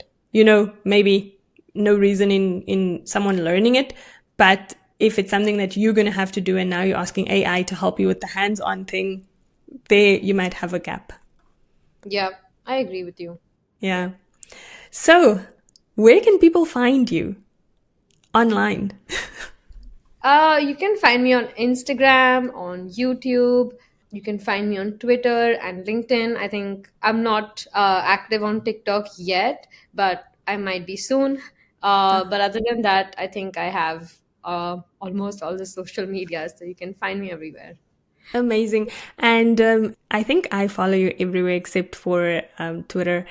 maybe no reason in someone learning it. But if it's something that you're going to have to do and now you're asking AI to help you with the hands-on thing, there you might have a gap. Yeah, I agree with you. Yeah. So where can people find you online? You can find me on Instagram, on YouTube. You can find me on Twitter and LinkedIn. I think I'm not active on TikTok yet, but I might be soon. But other than that, I think I have almost all the social media, so you can find me everywhere. Amazing. And I think I follow you everywhere except for Twitter,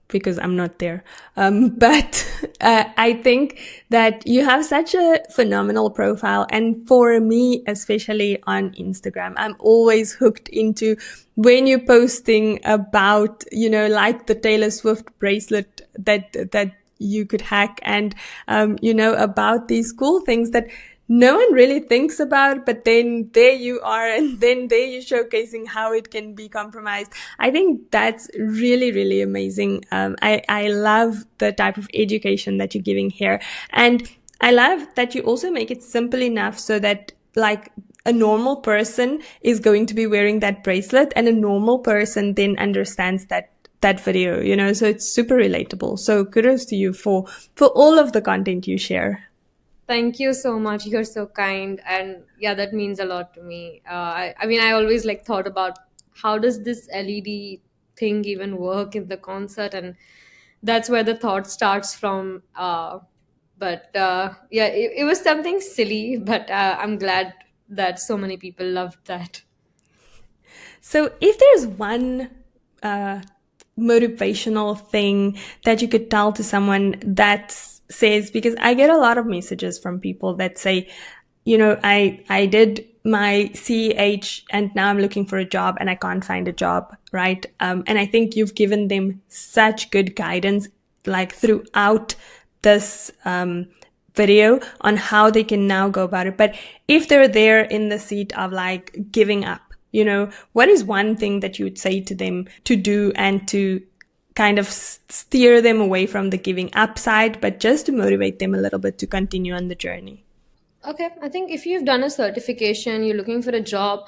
because I'm not there. But I think that you have such a phenomenal profile. And for me, especially on Instagram, I'm always hooked into when you're posting about, like the Taylor Swift bracelet that you could hack, and, about these cool things that no one really thinks about, but then there you are, and then there you're showcasing how it can be compromised. I think that's really, really amazing. I love the type of education that you're giving here. And I love that you also make it simple enough so that like a normal person is going to be wearing that bracelet, and a normal person then understands that video, so it's super relatable. So kudos to you for all of the content you share. Thank you so much. You're so kind, and yeah, that means a lot to me. I mean, I always like thought about how does this LED thing even work in the concert, and that's where the thought starts from. But yeah, it was something silly, but I'm glad that so many people loved that. So, if there's one uh, motivational thing that you could tell to someone that says, because I get a lot of messages from people that say, I did my CEH and now I'm looking for a job and I can't find a job, right? And I think you've given them such good guidance, like throughout this video on how they can now go about it. But if they're there in the seat of like giving up, what is one thing that you would say to them to do and to kind of steer them away from the giving up side, but just to motivate them a little bit to continue on the journey? Okay, I think if you've done a certification, you're looking for a job,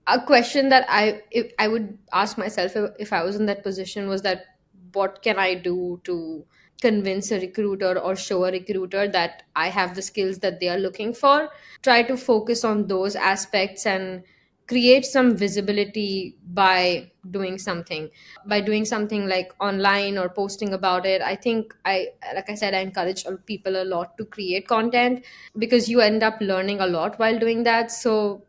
a question that I would ask myself if I was in that position was that what can I do to convince a recruiter or show a recruiter that I have the skills that they are looking for. Try to focus on those aspects and create some visibility by doing something like online or posting about it. I think I like I said, I encourage people a lot to create content because you end up learning a lot while doing that. So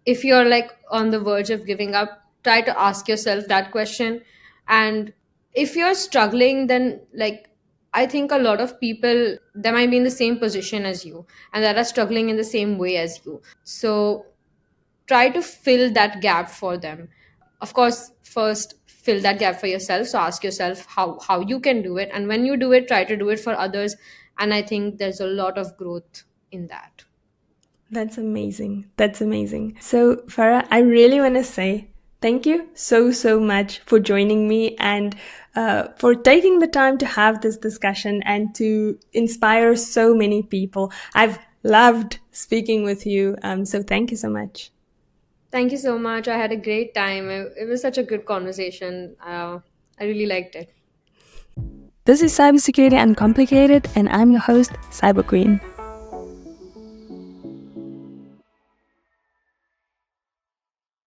if you're like on the verge of giving up, try to ask yourself that question. And if you're struggling, then like I think a lot of people, they might be in the same position as you and that are struggling in the same way as you. So try to fill that gap for them. Of course, first fill that gap for yourself. So ask yourself how you can do it. And when you do it, try to do it for others. And I think there's a lot of growth in that. That's amazing. That's amazing. So, Farah, I really want to say thank you so, so much for joining me and for taking the time to have this discussion and to inspire so many people. I've loved speaking with you. So thank you so much. Thank you so much. I had a great time. It was such a good conversation. I really liked it. This is Cybersecurity Uncomplicated, and I'm your host, Cyber Queen.